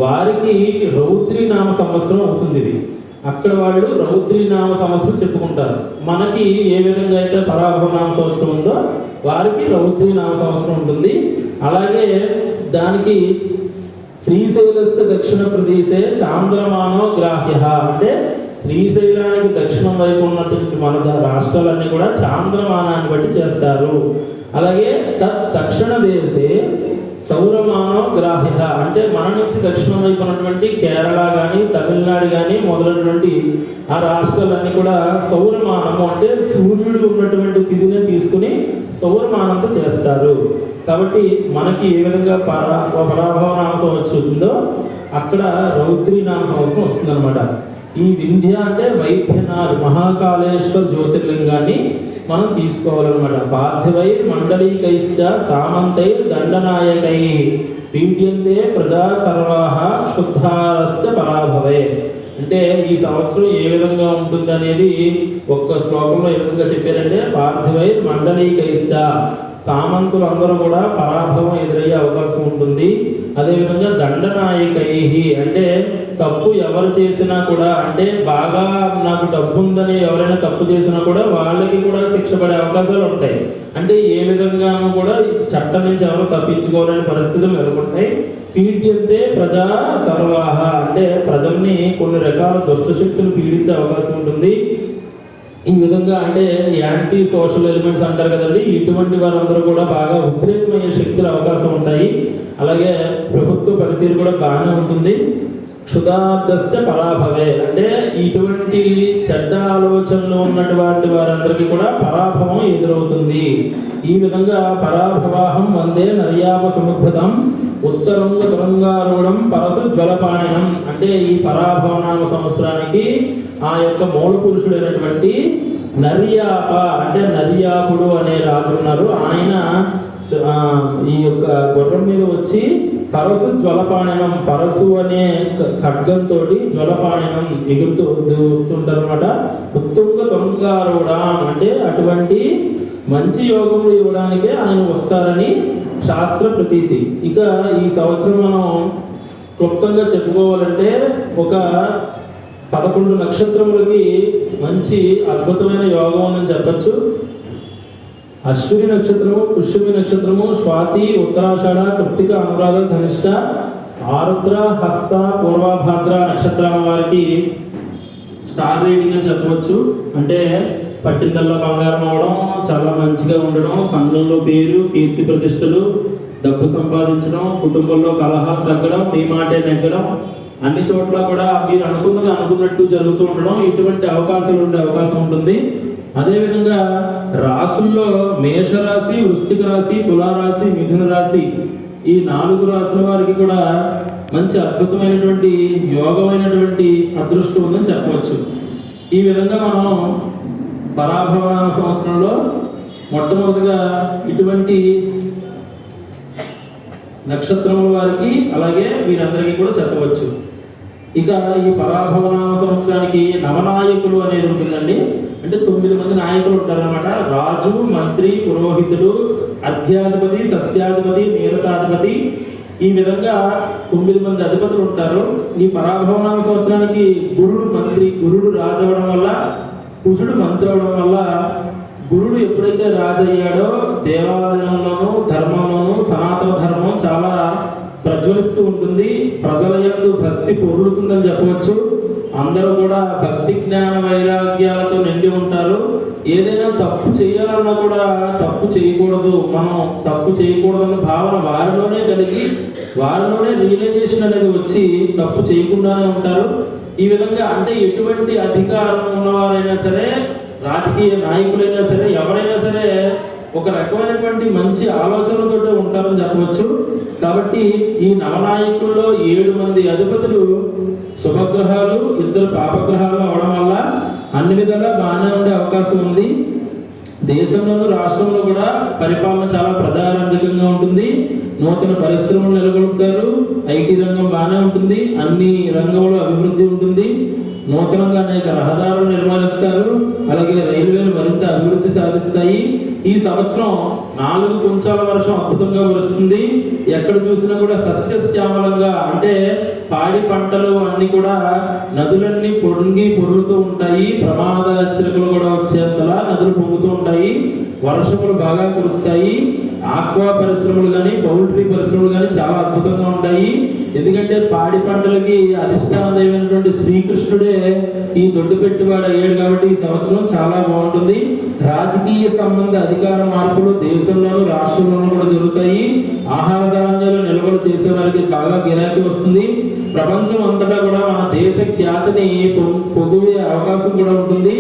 వారికి రౌద్రీ నామ సంవత్సరం అవుతుంది ఇది. అక్కడ వాళ్ళు రౌద్రీ నామ సంవత్సరం చెప్పుకుంటారు. మనకి ఏ విధంగా అయితే పరాభవ నామ సంవత్సరం ఉందో వారికి రౌద్రీ నామ సంవత్సరం ఉంటుంది. అలాగే దానికి శ్రీశైలస్య దక్షిణ ప్రదేశే చాంద్రమానో గ్రాహ్య, అంటే శ్రీశైలానికి దక్షిణం వైపు ఉన్నటువంటి మన రాష్ట్రాలన్నీ కూడా చాంద్రమానాన్ని బట్టి చేస్తారు. అలాగే దక్షిణ దేశే సౌరమానో గ్రాహ్య, అంటే మన నుంచి దక్షిణం వైపు ఉన్నటువంటి కేరళ కానీ, తమిళనాడు కానీ మొదలైనటువంటి ఆ రాష్ట్రాలన్నీ కూడా సౌరమానము, అంటే సూర్యుడు ఉన్నటువంటి తిథిని తీసుకుని సౌరమానంతో చేస్తారు. కాబట్టి మనకి ఏ విధంగా పరాభవ నామ సంవత్సరం వచ్చిందో అక్కడ రౌద్రీ నామ సంవత్సరం వస్తుందన్నమాట. ఈ వింధ్య అంటే వైద్యనాథ్ మహాకాళేశ్వర జ్యోతిర్లింగాన్ని మనం తీసుకోవాలన్నమాట. పార్థివైర్ మండలీకైశ్చ సామంతైర్ దండనాయకై పీడ్యంతే ప్రజా సర్వాహ క్షుద్ధారస్య పరాభవే. అంటే ఈ సంవత్సరం ఏ విధంగా ఉంటుంది అనేది ఒక్క శ్లోకంలో ఏ విధంగా చెప్పారంటే, పార్థివైర్ మండలీకైశ్చ, సామంతులు అందరూ కూడా పరాభవం ఎదురయ్యే అవకాశం ఉంటుంది. అదేవిధంగా దండనాయకై, అంటే తప్పు ఎవరు చేసినా కూడా, అంటే బాగా నాకు డబ్బు ఉందని ఎవరైనా తప్పు చేసినా కూడా వాళ్ళకి కూడా శిక్ష పడే అవకాశాలు ఉంటాయి. అంటే ఏ విధంగానూ కూడా చట్టం నుంచి ఎవరు తప్పించుకోలేని పరిస్థితులు నెలకొంటాయి. పీడ్యంతే ప్రజా సర్వాహ, అంటే ప్రజల్ని కొన్ని రకాల దుష్ట శక్తులు పీడించే అవకాశం ఉంటుంది. ఈ విధంగా అంటే యాంటీ సోషల్ ఎలిమెంట్స్ అంటారు కదండి, ఇటువంటి వారందరూ కూడా బాగా ఉద్రేకమయ్యే శక్తుల అవకాశం ఉంటాయి. అలాగే ప్రభుత్వ పనితీరు కూడా బాగానే ఉంటుంది. క్షుధార్థశ్చ పరాభవే, అంటే ఇటువంటి చెడ్డ ఆలోచనలు ఉన్నటువంటి వారందరికీ కూడా పరాభవం ఎదురవుతుంది. ఈ విధంగా పరాభవాహం వందే నర్యాప సముద్భతం ఉత్తరంగ తురంగారూఢం పరసు జ్వలపాణినం, అంటే ఈ పరాభవనామ సంవత్సరానికి ఆ యొక్క మూల పురుషుడైనటువంటి నర్యాప, అంటే నర్యాపుడు అనే రాజు ఉన్నారు. ఆయన ఈ యొక్క గుర్రం మీద వచ్చి పరసు జ్వలపాణినం, పరసు అనే ఖడ్గంతో జ్వలపాణినం ఎగురుతూ వస్తుంటారు అనమాట. ఉత్తుంగ తురంగారూఢం, అంటే అటువంటి మంచి యోగములు ఇవ్వడానికే ఆయన వస్తారని శాస్త్ర ప్రతీతి. ఇక ఈ సంవత్సరం మనం క్లుప్తంగా చెప్పుకోవాలంటే ఒక 11 నక్షత్రములకి మంచి అద్భుతమైన యోగం ఉందని చెప్పచ్చు. అశ్విని నక్షత్రము, పుష్యమి నక్షత్రము, స్వాతి, ఉత్తరాషాఢ, కృత్తిక, అనురాధ, ధనిష్ట, ఆరుద్ర, హస్త, పూర్వభాద్ర నక్షత్రాల వారికి స్టార్ రేటింగ్ అని చెప్పవచ్చు. అంటే పట్టిందల్లా బంగారం అవడం, చాలా మంచిగా ఉండడం, సంఘంలో పేరు, కీర్తి ప్రతిష్టలు, డబ్బు సంపాదించడం, కుటుంబంలో కలహాలు తగ్గడం, మీ మాటే నెగ్గడం, అన్ని చోట్ల కూడా మీరు అనుకున్నది అనుకున్నట్టు జరుగుతూ ఉండడం, ఇటువంటి అవకాశాలు ఉండే అవకాశం ఉంటుంది. అదేవిధంగా రాసుల్లో మేషరాశి, వృశ్చిక రాశి, తులారాశి, మిథున రాశి, ఈ 4 రాశుల వారికి కూడా మంచి అద్భుతమైనటువంటి యోగమైనటువంటి అదృష్టం ఉందని చెప్పవచ్చు. ఈ విధంగా మనం పరాభవనామ సంవత్సరంలో మొట్టమొదటిగా ఇటువంటి నక్షత్రముల వారికి అలాగే వీరందరికీ కూడా చెప్పవచ్చు. ఇక ఈ పరాభవనామ సంవత్సరానికి నవనాయకులు అనేది ఉంటుందండి. అంటే 9 మంది నాయకులు ఉంటారన్నమాట. రాజు, మంత్రి, పురోహితుడు, అర్ఘ్యాధిపతి, సస్యాధిపతి, నీరసాధిపతి, ఈ విధంగా 9 మంది అధిపతులు ఉంటారు. ఈ పరాభవనామ సంవత్సరానికి గురుడు రాజు అవడం వల్ల, కుజుడు మంత్రి అవడం వల్ల, గురుడు ఎప్పుడైతే రాజు అయ్యాడో దేవాలయంలోనూ ధర్మంలోనూ సనాతన ధర్మం చాలా ప్రజ్వలిస్తూ ఉంటుంది. ప్రజల యందు భక్తి పొర్లుతుందని చెప్పవచ్చు. అందరూ కూడా భక్తి జ్ఞాన వైరాగ్యాలతో నిండి ఉంటారు. ఏదైనా తప్పు చేయాలన్నా కూడా తప్పు చేయకూడదు, మనం తప్పు చేయకూడదన్న భావన వారిలోనే కలిగి వారిలోనే రియలైజేషన్ అనేది వచ్చి తప్పు చేయకుండానే ఉంటారు. ఈ విధంగా అంటే ఎటువంటి అధికారం ఉన్నవారైనా సరే, రాజకీయ నాయకులైనా సరే, ఎవరైనా సరే ఒక రకమైనటువంటి మంచి ఆలోచనలతో ఉంటారని చెప్పవచ్చు. కాబట్టి ఈ నవనాయకుల్లో 7 మంది అధిపతులు శుభగ్రహాలు, 2 పాపగ్రహాలు అవడం వల్ల అన్ని విధాలా బాగానే ఉండే అవకాశం ఉంది. దేశంలోనూ రాష్ట్రంలో కూడా పరిపాలన చాలా ప్రజారంజకంగా ఉంటుంది. నూతన పరిశ్రమలు నెలకొల్పుతారు. ఐటీ రంగం బాగానే ఉంటుంది. అన్ని రంగంలో అభివృద్ధి ఉంటుంది. నూతనంగా అనేక రహదారులు నిర్మాణిస్తారు. అలాగే రైల్వేలు మరింత అభివృద్ధి సాధిస్తాయి. ఈ సంవత్సరం 4 కుంచాల వర్షం అద్భుతంగా కురుస్తుంది. ఎక్కడ చూసినా కూడా సస్యశ్యామలంగా, అంటే పాడి పంటలు అన్ని కూడా నదులన్నీ పొర్లుతూ ఉంటాయి. ప్రమాద హెచ్చరికలు కూడా వచ్చేంతలా నదులు పొంగుతూ ఉంటాయి. వర్షములు బాగా కురుస్తాయి. ఆక్వా పరిశ్రమలు కానీ, పౌల్ట్రీ పరిశ్రమలు కానీ చాలా అద్భుతంగా ఉంటాయి. ఎందుకంటే పాడి పంటలకి అధిష్టాన దైవమైనటువంటి శ్రీకృష్ణుడే ఈ దొడ్డు పెట్టువాడు అయ్యాడు కాబట్టి ఈ సంవత్సరం చాలా బాగుంటుంది. రాజకీయ సంబంధ అధికార మార్పులు దేశంలోనూ రాష్ట్రంలోనూ కూడా జరుగుతాయి. ఆహార ధాన్యాలు నిల్వలు చేసే వారికి బాగా గిరాకీ వస్తుంది. ప్రపంచం అంతటా కూడా మన దేశ ఖ్యాతిని పొగిడే అవకాశం కూడా ఉంటుంది.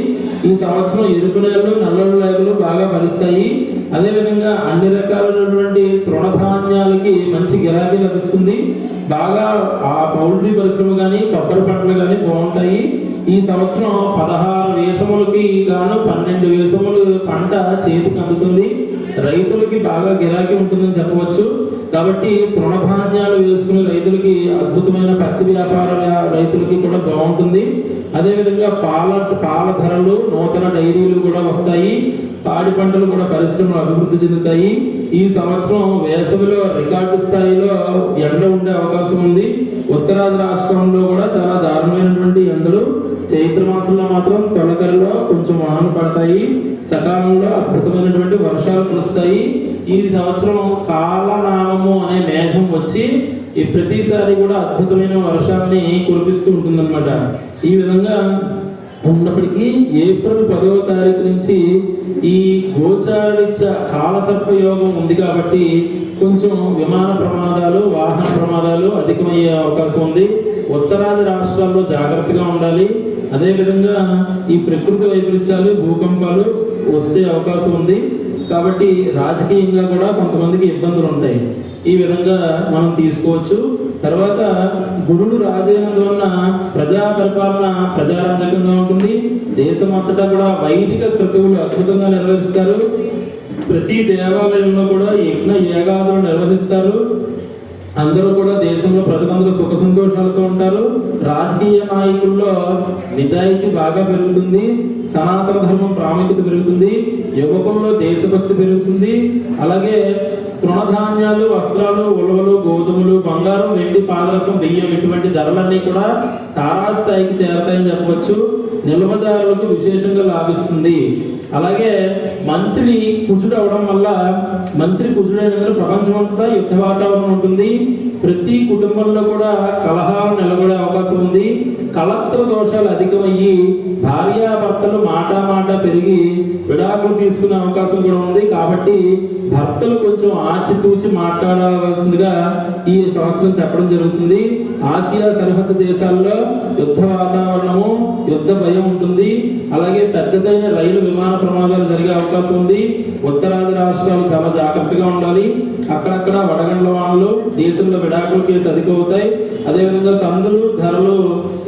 ఈ సంవత్సరం ఎరుపు నేలలు, నల్లలు లేగలు బాగా ఫలిస్తాయి. అదేవిధంగా అన్ని రకాలైనటువంటి తృణధాన్యాలకి మంచి గిరాకీ లభిస్తుంది. బాగా ఆ పౌల్ట్రీ పరిశ్రమ కానీ, కొబ్బరి పంటలు కానీ బాగుంటాయి. ఈ సంవత్సరం 16 వేసములకి గాను 12 వేసములు పంట చేతికి అందుతుంది. రైతులకి బాగా గిరాకీ ఉంటుందని చెప్పవచ్చు. కాబట్టి తృణధాన్యాలు వేసుకునే రైతులకి, అద్భుతమైన పత్తి వ్యాపార రైతులకి కూడా బాగుంటుంది. అదేవిధంగా పాల ధరలు, నూతన డైరీలు కూడా వస్తాయి. పాడి పంటలు కూడా పరిశ్రమలు అభివృద్ధి చెందుతాయి. ఈ సంవత్సరం వేసవిలో రికార్డు స్థాయిలో ఎండ ఉండే అవకాశం ఉంది. ఉత్తరాది రాష్ట్రంలో కూడా చాలా దారుణమైనటువంటి ఎండలు. చైత్ర మాసంలో మాత్రం తొలకరిలో కొంచెం వానలు పడతాయి. సకాలంలో అద్భుతమైనటువంటి వర్షాలు కురుస్తాయి. ఈ సంవత్సరం కాలనామము అనే మేఘం వచ్చి ఈ ప్రతిసారి కూడా అద్భుతమైన వర్షాన్ని కురిపిస్తూ ఉంటుందన్నమాట. ఈ విధంగా ఉన్నప్పటికీ ఏప్రిల్ 10వ తారీఖు నుంచి ఈ గోచారరీత్య కాలసర్ప యోగం ఉంది కాబట్టి కొంచెం విమాన ప్రమాదాలు, వాహన ప్రమాదాలు అధికమయ్యే అవకాశం ఉంది. ఉత్తరాది రాష్ట్రాల్లో జాగ్రత్తగా ఉండాలి. అదేవిధంగా ఈ ప్రకృతి వైపరీత్యాలు, భూకంపాలు వస్తే అవకాశం ఉంది. కాబట్టి రాజకీయంగా కూడా కొంతమందికి ఇబ్బందులు ఉంటాయి. ఈ విధంగా మనం తీసుకోవచ్చు. తర్వాత గురుడు రాజైనందువలన ప్రజా పరిపాలన ప్రజారంజకంగా ఉంటుంది. దేశమంతటా కూడా వైదిక క్రతువులు అద్భుతంగా నిర్వహిస్తారు. ప్రతి దేవాలయంలో కూడా యజ్ఞ యాగాదులు నిర్వహిస్తారు. అందరూ కూడా దేశంలో ప్రజలందరూ సుఖ సంతోషాలతో ఉంటారు. రాజకీయ నాయకుల్లో నిజాయితీ బాగా పెరుగుతుంది. సనాతన ధర్మం ప్రాముఖ్యత పెరుగుతుంది. యువకుల్లో దేశభక్తి పెరుగుతుంది. అలాగే తృణధాన్యాలు, వస్త్రాలు, ఉలవలు, గోధుమలు, బంగారం, వెండి, పాదరసం, బియ్యం ఇటువంటి ధరలన్నీ కూడా తారాస్థాయికి చేరతాయని చెప్పవచ్చు. నిల్వదారులకు విశేషంగా లాభిస్తుంది. అలాగే మంత్రి కుజుడు అవడం వల్ల, మంత్రి కుజుడైన ప్రపంచమంతా యుద్ధ వాతావరణం ఉంటుంది. ప్రతి కుటుంబంలో కూడా కలహాలు నిలబడే అవకాశం ఉంది. కలత్ర దోషాలు అధికమయ్యి భార్యాభర్తలు మాట పెరిగి విడాకులు తీసుకునే అవకాశం కూడా ఉంది. కాబట్టి భర్తలు కొంచెం ఆచితూచి మాట్లాడవలసిందిగా ఈ సంవత్సరం చెప్పడం జరుగుతుంది. ఆసియా సరిహద్దు దేశాల్లో యుద్ధ వాతావరణము, యుద్ధ భయం ఉంటుంది. అలాగే పెద్దదైన రైలు విమాన ప్రమాదాలు జరిగే అవకాశం ఉంది. ఉత్తరాది రాష్ట్రాలు చాలా జాగ్రత్తగా ఉండాలి. అక్కడక్కడ వడగండ్ల వానలు, దేశంలో విడాకుల కేసు అధికమవుతాయి. అదేవిధంగా కందులు ధరలు,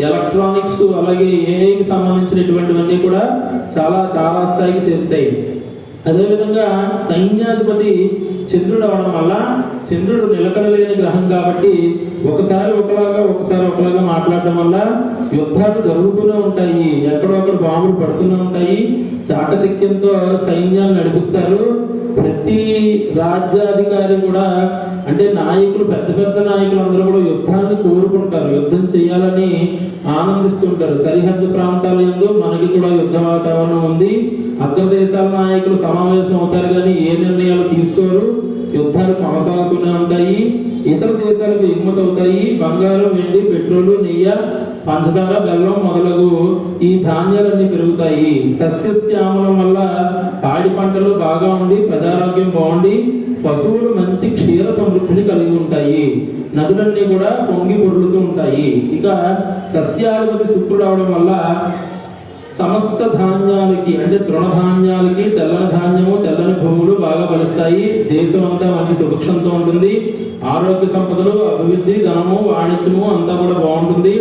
ఎలక్ట్రానిక్స్, అలాగే ఏఐకి సంబంధించినటువంటివన్నీ కూడా చాలా తారాస్థాయికి చేరుతాయి. అదేవిధంగా సైన్యాధిపతి చంద్రుడు అవడం వల్ల, చంద్రుడు నిలకడలేని గ్రహం కాబట్టి ఒకసారి ఒకలాగా మాట్లాడడం వల్ల యుద్ధాలు జరుగుతూనే ఉంటాయి. ఎక్కడొక్కడ బాంబులు పడుతూనే ఉంటాయి. చాకచక్యంతో సైన్యాలు నడిపిస్తారు. ప్రతి రాజ్యాధికారి కూడా, అంటే నాయకులు, పెద్ద నాయకులు అందరూ కూడా యుద్ధాన్ని కోరుకుంటారు. యుద్ధం చేయాలని ఆనందిస్తుంటారు. సరిహద్దు ప్రాంతాల యందు మనకి కూడా యుద్ధ వాతావరణం ఉంది. అగ్రదేశాల నాయకులు సమావేశం అవుతారు కానీ ఏ నిర్ణయాలు తీసుకోరు. యుద్ధాలు కొనసాగుతూనే ఉంటాయి. ఇతర దేశాలకు ఎగుమతి అవుతాయి. బంగారం, వెండి, పెట్రోలు, నెయ్యి, పంచదార, బెల్లం మొదలగు ఈ ధాన్యాలన్నీ పెరుగుతాయి. సస్యశ్యామలం వల్ల పాడి పంటలు బాగా ఉండి ప్రజారోగ్యం బాగుండి పశువులు మంచి క్షీర సమృద్ధిని కలిగి ఉంటాయి. నదులన్నీ కూడా పొంగి పొర్లుతూ ఉంటాయి. ఇక సస్యాధిపతి శుక్రుడు అవడం వల్ల సమస్త ధాన్యాలకి, అంటే తృణధాన్యాలకి తెల్లని ధాన్యము, తెల్లని భూములు బాగా ఫలిస్తాయి. దేశం అంతా మంచి సుభిక్షంతో ఉంటుంది. ఆరోగ్య సంపదలు, అభివృద్ధి, ధనము, వాణిజ్యము అంతా కూడా బాగుంటుంది.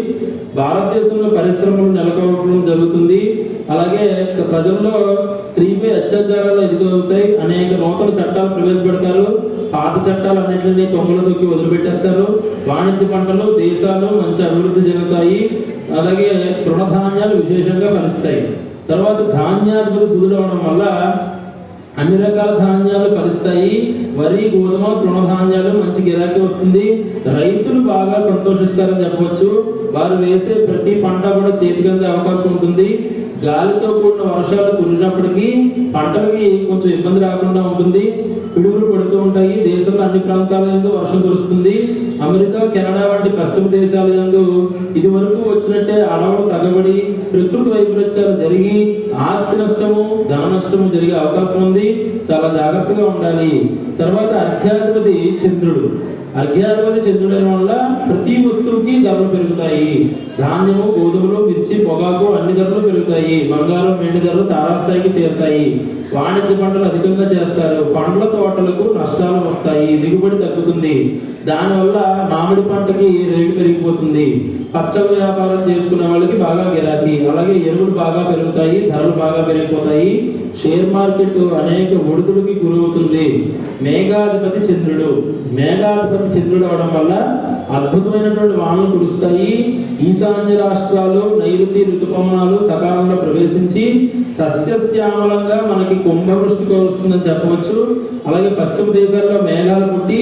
భారతదేశంలో పరిశ్రమలు నెలకొల్పడం జరుగుతుంది. అలాగే ప్రజల్లో స్త్రీపై అత్యాచారాలు ఎదుగుతాయి. అనేక నూతన చట్టాలు ప్రవేశపెడతారు. పాత చట్టాలు అన్నింటినీ తొంగలు తొక్కి వదిలిపెట్టేస్తారు. వాణిజ్య పంటలు, దేశాలు మంచి అభివృద్ధి చెందుతాయి. అలాగే తృణధాన్యాలు విశేషంగా ఫలిస్తాయి. తర్వాత ధాన్యాధిపతి బుధుడు అవడం వల్ల అన్ని రకాల ధాన్యాలు ఫలిస్తాయి. వరి, గోధుమ, తృణధాన్యాలు మంచి గిరాకీ వస్తుంది. రైతులు బాగా సంతోషిస్తారని చెప్పవచ్చు. వారు వేసే ప్రతి పంట కూడా చేతికి అందే అవకాశం ఉంటుంది. గాలితో కూడిన వర్షాలు కురినప్పటికీ పంటలకి కొంచెం ఇబ్బంది రాకుండా ఉంటుంది. పిడుగులు పడుతూ ఉంటాయి. దేశంలో అన్ని ప్రాంతాల యందు వర్షం కురుస్తుంది. అమెరికా, కెనడా వంటి పశ్చిమ దేశాల యందు ఇది వరకు వచ్చినట్టే అడవులు తగబడి ప్రకృతి వైపరీత్యాలు జరిగి ఆస్తి నష్టము, ధన నష్టము జరిగే అవకాశం ఉంది. చాలా జాగ్రత్తగా ఉండాలి. తర్వాత అర్ఘ్యాధిపతి చంద్రుడు. అర్ఘ్యాధిపతి చంద్రుడైన వల్ల ప్రతి వస్తువుకి ధరలు పెరుగుతాయి. ధాన్యము, గోధుమలు, మిర్చి, పొగాకు అన్ని ధరలు పెరుగుతాయి. బంగారం, వెండి ధరలు తారాస్థాయికి చేరుతాయి. వాణిజ్య పంటలు అధికంగా చేస్తారు. పండ్ల తోటలకు నష్టాలు వస్తాయి. దిగుబడి తగ్గుతుంది. దానివల్ల మామిడి పంటకి రేటు పెరిగిపోతుంది. పచ్చల వ్యాపారం చేసుకునే వాళ్ళకి బాగా గిరాకీ. అలాగే ఎరువులు బాగా పెరుగుతాయి. ధరలు బాగా పెరిగిపోతాయి. షేర్ మార్కెట్ అనేక ఒడిదుడికి గురవుతుంది. మేఘాధిపతి చంద్రుడు. మేఘాధిపతి చంద్రుడు అవడం వల్ల అద్భుతమైనటువంటి వానలు కురుస్తాయి. ఈశాన్య రాష్ట్రాలు నైరుతి ఋతుపవనాలు సకాలంలో ప్రవేశించి సస్యశ్యామలంగా మనకి కుంభవృష్టి కురుస్తుందని చెప్పవచ్చు. అలాగే పశ్చిమ దేశాల్లో మేఘాలు పుట్టి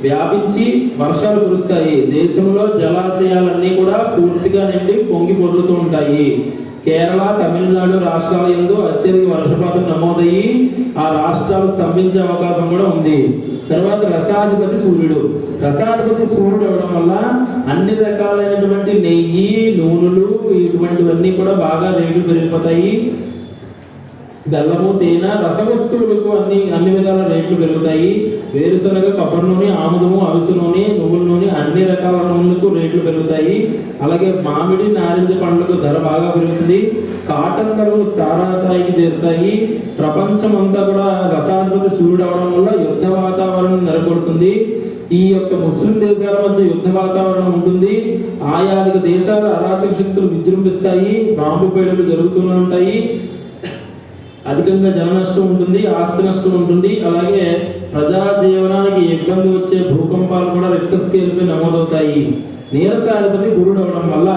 వ్యాపించి వర్షాలు కురుస్తాయి. దేశంలో జలాశయాలన్నీ కూడా పూర్తిగా నిండి పొంగి పొర్లుతూ ఉంటాయి. కేరళ, తమిళనాడు రాష్ట్రాల యందు అత్యధిక వర్షపాతం నమోదయ్యి ఆ రాష్ట్రాలు స్తంభించే అవకాశం కూడా ఉంది. తర్వాత రసాధిపతి సూర్యుడు. రసాధిపతి సూర్యుడు అవడం వల్ల అన్ని రకాలైనటువంటి నెయ్యి, నూనెలు ఇటువంటివన్నీ కూడా బాగా రేట్లు పెరిగిపోతాయి. బెల్లము, తేనె, రసవస్తువులకు అన్ని విధాల రేట్లు పెరుగుతాయి. వేరుశనగ, కొబ్బరి నూనె, ఆముదము, అవిసె నూనె, నువ్వుల నూనె, అన్ని రకాల నూనెలకు రేట్లు పెరుగుతాయి. అలాగే మామిడి, నారింజ పండ్లకు ధర బాగా పెరుగుతుంది. కాటన్ ధరలు స్థాయికి చేరుతాయి. ప్రపంచం అంతా కూడా రసాధిపతి సూర్యుడు అవడం వల్ల యుద్ధ వాతావరణం నెలకొడుతుంది. ఈ యొక్క ముస్లిం దేశాల మధ్య యుద్ధ వాతావరణం ఉంటుంది. ఆయా దేశాల అరాచక శక్తులు విజృంభిస్తాయి. బాంబు పేలులు జరుగుతూనే ఉంటాయి. అధికంగా జన నష్టం ఉంటుంది, ఆస్తి నష్టం ఉంటుంది. అలాగే ప్రజా జీవనానికి ఇబ్బంది వచ్చే భూకంపాలు కూడా రిక్టర్ స్కేల్ పై నమోదవుతాయి. నీరసాధిపతి గురుడు అవడం వల్ల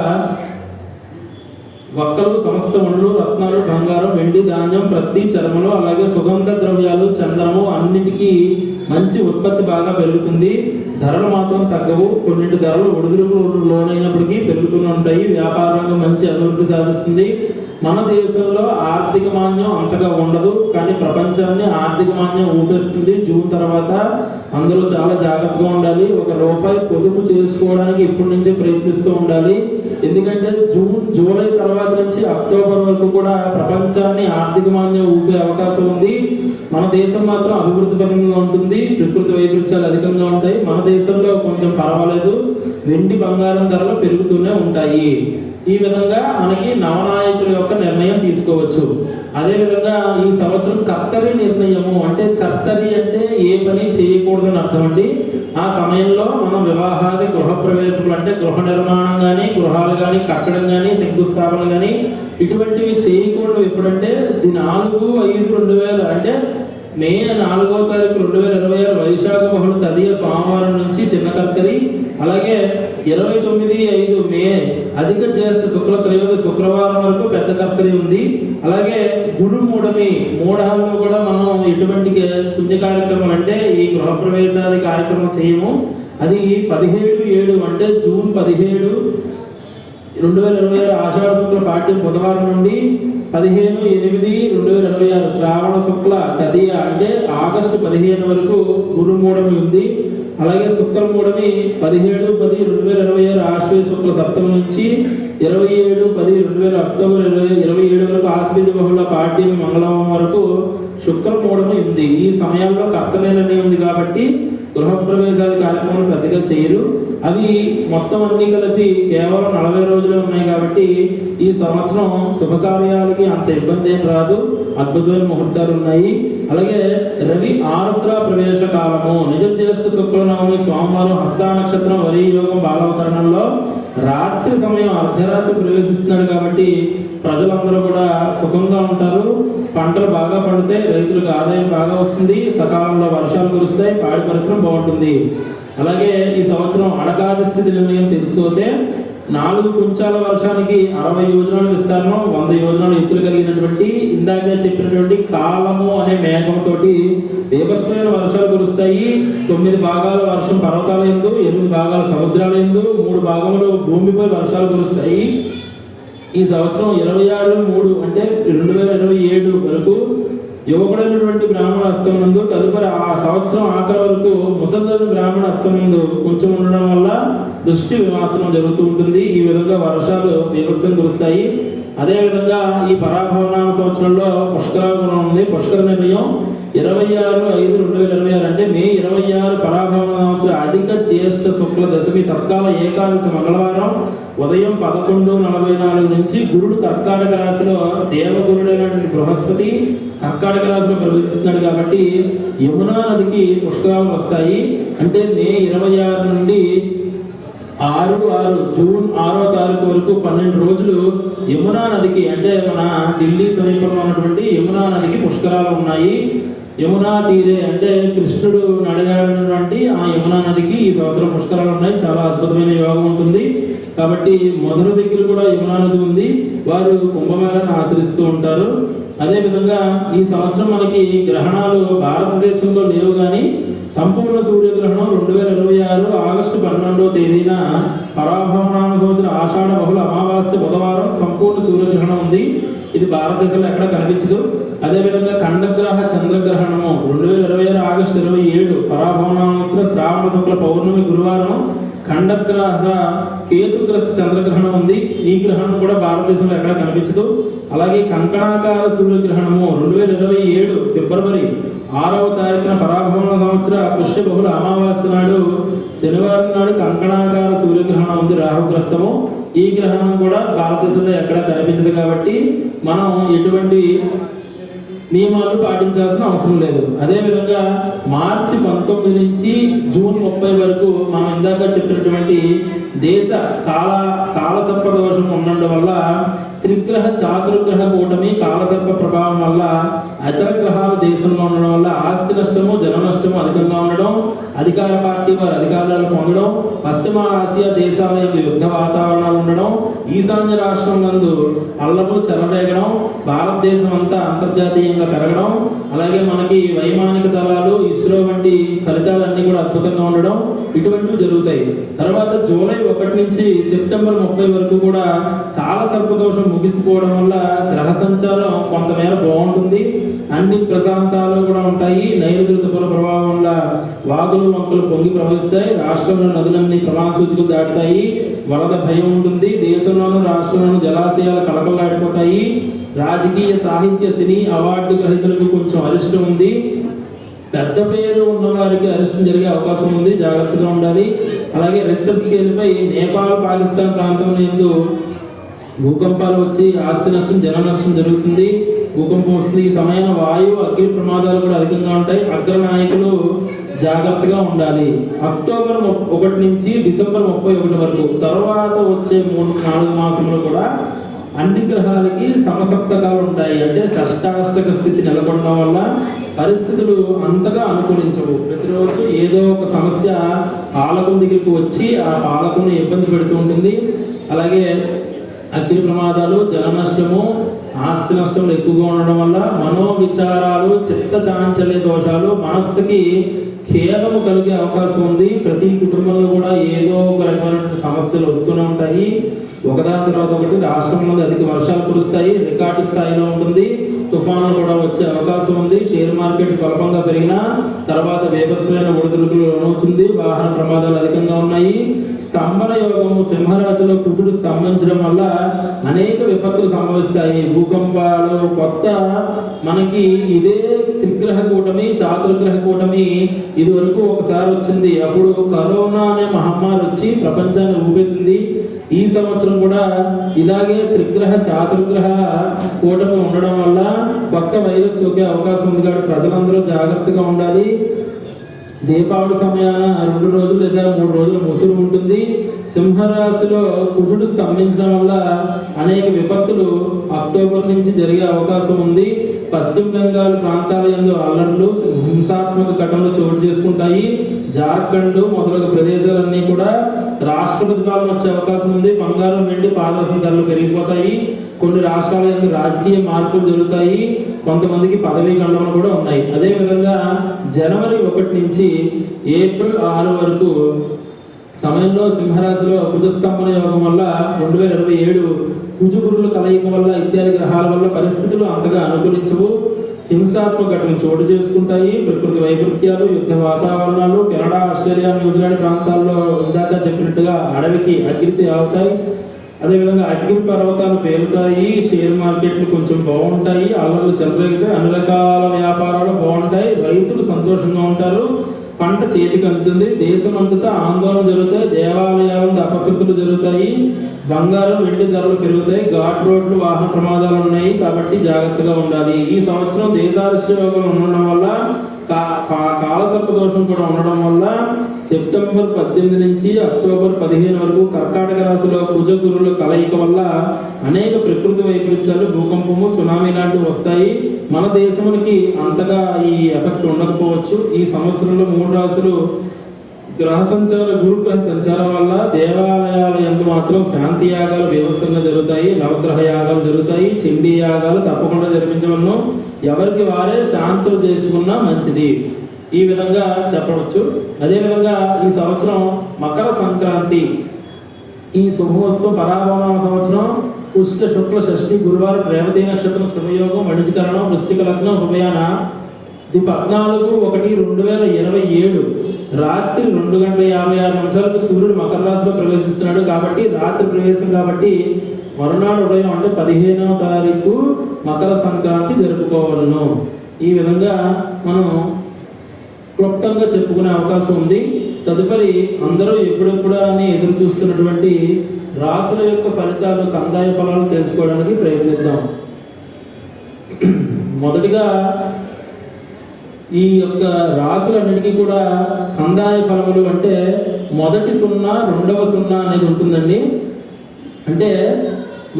వక్కలు, సమస్త వనరులు, రత్నాలు, బంగారం, వెండి, ధాన్యం, ప్రతి చర్మలు, అలాగే సుగంధ ద్రవ్యాలు, చందనము అన్నిటికీ మంచి ఉత్పత్తి బాగా పెరుగుతుంది. ధరలు మాత్రం తగ్గవు. కొన్నింటి ధరలు ఒడిదుడుకు లోనైనప్పటికీ పెరుగుతూనే ఉంటాయి. వ్యాపార రంగం మంచి అభివృద్ధి సాధిస్తుంది. మన దేశంలో ఆర్థిక మాన్యం అంతగా ఉండదు, కానీ ప్రపంచాన్ని ఆర్థిక మాన్యం ఊపేస్తుంది. జూన్ తర్వాత అందరూ చాలా జాగ్రత్తగా ఉండాలి. ₹1 పొదుపు చేసుకోవడానికి ఇప్పటి నుంచే ప్రయత్నిస్తూ ఉండాలి. ఎందుకంటే జూలై తర్వాత నుంచి అక్టోబర్ వరకు కూడా ప్రపంచాన్ని ఆర్థిక మాన్యం ఊపే అవకాశం ఉంది. మన దేశం మాత్రం అభివృద్ధి పరంగా ఉంటుంది. ప్రకృతి వైపరీత్యాలు అధికంగా ఉంటాయి. మన దేశంలో కొంచెం పర్వాలేదు. వెండి, బంగారం ధరలు పెరుగుతూనే ఉంటాయి. ఈ విధంగా మనకి నవనాయకుల యొక్క నిర్ణయం తీసుకోవచ్చు. అదే విధంగా ఈ సంవత్సరం కర్తరి నిర్ణయము అంటే, కర్తరి అంటే ఏ పని చేయకూడదని అర్థం అండి. ఆ సమయంలో మనం వివాహాది, గృహ ప్రవేశములు అంటే గృహ నిర్మాణం కానీ, గృహాలు కానీ కట్టడం కానీ, శంకుస్థాపన కానీ ఇటువంటివి చేయకూడదు. ఎప్పుడంటే 4/5/2000 అంటే మే 4వ తారీఖు 2026 వైశాఖ బహుళ తదియ సోమవారం నుంచి చిన్న కర్తరి, అలాగే 29/5 మే అధిక జ్యేష్ఠ శుక్ల త్రయోదశి శుక్రవారం వరకు పెద్ద కర్తరి ఉంది. అలాగే గురు మూఢమి, మూఢాల్లో కూడా మనం ఎటువంటి పుణ్య కార్యక్రమం అంటే ఈ గృహప్రవేశాది కార్యక్రమం చేయము. అది 17/7 అంటే జూన్ 17, 2026 ఆషాఢ శుక్ల పాఠ్యం బుధవారం నుండి 15/8/2026 శ్రావణ శుక్ల తదియ అంటే ఆగస్టు 15 వరకు గురుమూఢమి ఉంది. అలాగే శుక్రమూఢమి 17/10/2026 ఆశ్వీజ శుక్ల సప్తమి నుంచి 27/10/2027 అక్టోబర్ 27 వరకు ఆశ్వీజ బహుళ పాడ్యమి మంగళవారం వరకు శుక్రమూఢమి ఉంది. ఈ సమయాల్లో కర్తనేనని ఉంది కాబట్టి గృహప్రవేశాది కార్యక్రమాలు పెద్దగా చేయరు. అవి మొత్తం అన్ని కలిపి కేవలం 40 రోజులే ఉన్నాయి కాబట్టి ఈ సంవత్సరం శుభకార్యాలకి అంత ఇబ్బంది ఏం రాదు. అద్భుతమైన ముహూర్తాలు ఉన్నాయి. అలాగే రవి ఆరుద్ర ప్రవేశ కాలము, నిజ జ్యేష్ఠ శుక్రనవమి సోమవారం హస్తా నక్షత్రం వరి యోగం బాలవకరణంలో రాత్రి సమయం అర్ధరాత్రి ప్రవేశిస్తున్నాడు కాబట్టి ప్రజలందరూ కూడా సుఖంగా ఉంటారు. పంటలు బాగా పండితే రైతులకు ఆదాయం బాగా వస్తుంది. సకాలంలో వర్షాలు కురుస్తాయి. పాడి పరిశ్రమ బాగుంటుంది. అలాగే ఈ సంవత్సరం అడగాది స్థితి నిర్ణయం తెలుసుకోతే 4 కుంచాల వర్షానికి 60 యోజనాల విస్తరణం, 100 యోజనాల ఎత్తులు కలిగినటువంటి ఇందాక చెప్పినటువంటి కాలము అనే మేఘంతోటి బీభత్సమైన వర్షాలు కురుస్తాయి. 9 భాగాల వర్షం పర్వతాల యందు, 8 భాగాల సముద్రాల యందు, 3 భాగములు భూమిపై వర్షాలు కురుస్తాయి. ఈ సంవత్సరం 26/3 అంటే 2027 వరకు యువకుడైనటువంటి బ్రాహ్మణ అస్తం నందు, తదుపరి ఆ సంవత్సరం ఆఖరి వరకు ముసలిని బ్రాహ్మణ అస్తం నందు కొంచెం ఉండడం వల్ల దృష్టి వినాశనం జరుగుతూ ఉంటుంది. ఈ విధంగా వర్షాలు బీభత్సం కురుస్తాయి. అదేవిధంగా ఈ పరాభవనామ సంవత్సరంలో పుష్కరాలు ఉంది. పుష్కర నిర్ణయం 26/5/2026 అంటే మే 26 పరాభవనామ సంవత్సరం అధిక జ్యేష్ఠ శుక్ల దశమి తత్కాల ఏకాదశి మంగళవారం ఉదయం 11:44 నుంచి గురుడు కర్కాటక రాశిలో దేవగురుడైనటువంటి బృహస్పతి కర్కాటక రాశిలో ప్రవేశిస్తున్నాడు కాబట్టి యమునా నదికి పుష్కరాలు వస్తాయి. అంటే మే 26 నుండి 6/6 జూన్ 6వ తారీఖు వరకు 12 రోజులు యమునా నదికి అంటే మన ఢిల్లీ సమీపంలో ఉన్నటువంటి యమునా నదికి పుష్కరాలు ఉన్నాయి. యమునా తీరే అంటే కృష్ణుడు నడయాడినటువంటి ఆ యమునా నదికి ఈ సంవత్సరం పుష్కరాలు ఉన్నాయి. చాలా అద్భుతమైన యోగం ఉంటుంది. కాబట్టి మధుర దగ్గర కూడా యమునా నది ఉంది. వారు కుంభమేళాన్ని ఆచరిస్తూ ఉంటారు. అదేవిధంగా ఈ సంవత్సరం మనకి గ్రహణాలు భారతదేశంలో లేవు, కానీ సంపూర్ణ సూర్యగ్రహణం 2026 ఆగస్టు 12వ తేదీన పరాభవనామ సంవత్సరం ఆషాఢ బహుళ అమావాస్య బుధవారం సంపూర్ణ సూర్యగ్రహణం ఉంది. ఇది భారతదేశంలో ఎక్కడ కనిపించదు. అదేవిధంగా ఖండగ్రహ చంద్రగ్రహణము 2026 ఆగస్టు 27 పరాభవనామ సంవత్సరం శ్రావణ శుక్ల పౌర్ణమి గురువారం ఖండగ్రహ కేతుగ్రస్త చంద్రగ్రహణం ఉంది. ఈ గ్రహణం కూడా భారతదేశంలో ఎక్కడా కనిపించదు. అలాగే కంకణాకార సూర్యగ్రహణము 2027 ఫిబ్రవరి 6వ తారీఖున పరాభవన సంవత్సర పుష్య బహుళ అమావాస్య నాడు శనివారం నాడు కంకణాకార సూర్యగ్రహణం ఉంది, రాహుగ్రస్తము. ఈ గ్రహణం కూడా భారతదేశంలో ఎక్కడా కనిపించదు కాబట్టి మనం ఎటువంటి నియమాలు పాటించాల్సిన అవసరం లేదు. అదేవిధంగా మార్చి 19 నుంచి జూన్ 30 వరకు మనం ఇందాక చెప్పినటువంటి దేశ కాలసర్ప దోషం ఉండడం వల్ల త్రిగ్రహ చాతుర్గ్రహ కూటమి కాలసర్ప ప్రభావం వల్ల ఇతర గ్రహాలు దేశంలో ఉండడం వల్ల ఆస్తి నష్టము జన నష్టము అధికంగా ఉండడం, అధికార పార్టీ వారి అధికారాలు పొందడం, పశ్చిమ ఆసియా దేశాల యొక్క యుద్ధ వాతావరణాలు ఉండడం, ఈశాన్య రాష్ట్రం నందు అల్లర్లు చెలరేగడం, భారతదేశం అంతా అంతర్జాతీయంగా పెరగడం, అలాగే మనకి వైమానిక దళాలు ఇస్రో వంటి ఫలితాలన్నీ కూడా అద్భుతంగా ఉండడం, ఇటువంటివి జరుగుతాయి. తర్వాత జూలై 1 నుంచి సెప్టెంబర్ 30 వరకు కూడా కాల సర్పదోషం ముగిసిపోవడం వల్ల గ్రహ సంచారం కొంతమేర బాగుంటుంది. అన్ని ప్రశాంతాలు కూడా ఉంటాయి. నైరుతి ఋతుపవన ప్రభావం వల్ల వాగులు వంకలు పొంగి ప్రవహిస్తాయి. రాష్ట్రంలో నదులన్నీ ప్రమాణ సూచికలు దాటుతాయి. వరద భయం ఉంటుంది. దేశంలోనూ రాష్ట్రంలోనూ జలాశయాలు కలకలాడిపోతాయి. రాజకీయ సాహిత్య సినీ అవార్డు గ్రహీతలకు కొంచెం అరిష్టం ఉంది. పెద్ద పేరు ఉన్న వారికి అరిష్టం జరిగే అవకాశం ఉంది, జాగ్రత్తగా ఉండాలి. అలాగే రెక్టర్ స్కేల్ పై నేపాల్ పాకిస్తాన్ ప్రాంతంలో ఎందు భూకంపాలు వచ్చి ఆస్తి నష్టం జన నష్టం జరుగుతుంది. భూకంపం వస్తుంది. ఈ సమయాన వాయువు అగ్ని ప్రమాదాలు కూడా అధికంగా ఉంటాయి. అగ్ర నాయకులు జాగ్రత్తగా ఉండాలి. అక్టోబర్ 1 నుంచి డిసెంబర్ 31 వరకు తర్వాత వచ్చే 3-4 మాసంలో కూడా అన్ని గ్రహాలకి సమసప్తకాలు ఉంటాయి. అంటే షష్టాష్టక స్థితి నెలకొనడం వల్ల పరిస్థితులు అంతగా అనుకూలించవు. ప్రతిరోజు ఏదో ఒక సమస్య పాలకుల దగ్గరికి వచ్చి ఆ పాలకులను ఇబ్బంది పెడుతూ ఉంటుంది. అలాగే అగ్ని ప్రమాదాలు జన నష్టము ఆస్తి నష్టములు ఎక్కువగా ఉండడం వల్ల మనోవిచారాలు చిత్త చాంచల్య దోషాలు మనస్సుకి ఖేదము కలిగే అవకాశం ఉంది. ప్రతి కుటుంబంలో కూడా ఏదో ఒక రకమైన సమస్యలు వస్తూనే ఉంటాయి. ఒకదాని తర్వాత ఒకటి రాష్ట్రంలో అధిక వర్షాలు కురుస్తాయి. రికార్డు స్థాయిలో ఉంటుంది. తుఫాను కూడా వచ్చే అవకాశం ఉంది. షేర్ మార్కెట్ స్వల్పంగా పెరిగినా తర్వాత వేపస్వైన ఒడిదుడుకులు లోనవుతుంది. వాహన ప్రమాదాలు అధికంగా ఉన్నాయి. స్తంభన యోగము సింహరాశిలో కుజుడు స్తంభించడం వల్ల అనేక విపత్తులు సంభవిస్తాయి. భూకంపాలు కొత్త మనకి ఇదే త్రిగ్రహ కూటమి చాతుర్గ్రహ కూటమి ఇది వరకు ఒకసారి వచ్చింది. అప్పుడు కరోనా అనే మహమ్మారి వచ్చి ప్రపంచాన్ని ఊపేసింది. ఈ సంవత్సరం కూడా ఇలాగే త్రిగ్రహ చాతుర్గ్రహ కూటమి ఉండడం వల్ల కొత్త వైరస్ సోకే అవకాశం ఉంది. కాబట్టి ప్రజలందరూ జాగ్రత్తగా ఉండాలి. దీపావళి సమయాన 2 రోజులు లేదా 3 రోజులు ముసురు ఉంటుంది. సింహరాశిలో కుజుడు స్తంభించడం వల్ల అనేక విపత్తులు అక్టోబర్ నుంచి జరిగే అవకాశం ఉంది. పశ్చిమ బెంగాల్ ప్రాంతాల యందు అల్లర్లు హింసాత్మక ఘటనలు చోటు చేసుకుంటాయి. జార్ఖండ్ మొదలగు ప్రదేశాలన్నీ కూడా రాష్ట్రపతి పాలన వచ్చే అవకాశం ఉంది. బంగారం వెండి పాదరసం ధరలు పెరిగిపోతాయి. కొన్ని రాష్ట్రాల యందు రాజకీయ మార్పులు జరుగుతాయి. కొంతమందికి పదవీ గండములు కూడా ఉన్నాయి. అదేవిధంగా జనవరి 1 నుంచి ఏప్రిల్ 6 వరకు సమయంలో సింహరాశిలో కుజస్తంభన యోగం వల్ల 2027 కుజగురుల కలయిక వల్ల ఇత్యాది గ్రహాల వల్ల పరిస్థితులు అంతగా అనుకూలించవు. హింసాత్మక ఘటనలు చోటు చేసుకుంటాయి. ప్రకృతి వైపరీత్యాలు యుద్ధ వాతావరణాలు కెనడా ఆస్ట్రేలియా న్యూజిలాండ్ ప్రాంతాల్లో ఇందాక చెప్పినట్టుగా అడవికి అగ్ని అవుతాయి. అదేవిధంగా అగ్ని పర్వతాలు పేరుతాయి. షేర్ మార్కెట్లు కొంచెం బాగుంటాయి. అల్లర్లు చెలరేగితే అన్ని రకాల వ్యాపారాలు బాగుంటాయి. రైతులు సంతోషంగా ఉంటారు. పంట చేతికి అందుతుంది. దేశం అంతటా ఆందోళన జరుగుతాయి. దేవాలయాల అపశృతులు జరుగుతాయి. బంగారం వెండి ధరలు పెరుగుతాయి. ఘాట్ రోడ్లు వాహన ప్రమాదాలు ఉన్నాయి. కాబట్టి జాగ్రత్తగా ఉండాలి. ఈ సంవత్సరం దేశారిష్ట యోగం ఉండడం వల్ల కాలసర్ప దోషం కూడా ఉండడం వల్ల సెప్టెంబర్ 18 నుంచి అక్టోబర్ 15 వరకు కర్కాటక రాశిలో కుజ గురుల కలయిక వల్ల అనేక ప్రకృతి వైపరీత్యాలు భూకంపము సునామీ లాంటివి వస్తాయి. మన దేశానికి అంతగా ఈ ఎఫెక్ట్ ఉండకపోవచ్చు. ఈ సంవత్సరంలో 3 రాశులు గ్రహ సంచార గురుగ్రహ సంచారం వల్ల దేవాలయాల యందు మాత్రం శాంతి యాగాలు వ్యవస్థంగా జరుగుతాయి. నవగ్రహ యాగాలు జరుగుతాయి. చండీ యాగాలు తప్పకుండా జరిపించవలను. ఎవరికి వారే శాంతులు చేసుకున్నా మంచిది. ఈ విధంగా చెప్పవచ్చు. అదేవిధంగా ఈ సంవత్సరం మకర సంక్రాంతి ఈ శుభవస్తు పరాభవన సంవత్సరం పుష్య శుక్ల షష్ఠి గురువారం రేవతి నక్షత్రం శుభయోగం వణిజకరణం వృశ్చిక లగ్నం హృదయాన 14/1/2027 రాత్రి 2:56 సూర్యుడు మకర రాశిలో ప్రవేశిస్తున్నాడు కాబట్టి రాత్రి ప్రవేశం కాబట్టి మరునాడు ఉదయం అంటే 15వ తారీఖు మకర సంక్రాంతి జరుపుకోవాలను. ఈ విధంగా మనం క్లుప్తంగా చెప్పుకునే అవకాశం ఉంది. తదుపరి అందరూ ఎప్పుడెప్పుడు అని ఎదురు చూస్తున్నటువంటి రాసుల యొక్క ఫలితాలు, కందాయ ఫలాలు తెలుసుకోవడానికి ప్రయత్నిద్దాం. మొదటిగా ఈ యొక్క రాసులన్నిటికీ కూడా కందాయ ఫలములు అంటే మొదటి 0, రెండవ 0 అనేది ఉంటుందండి. అంటే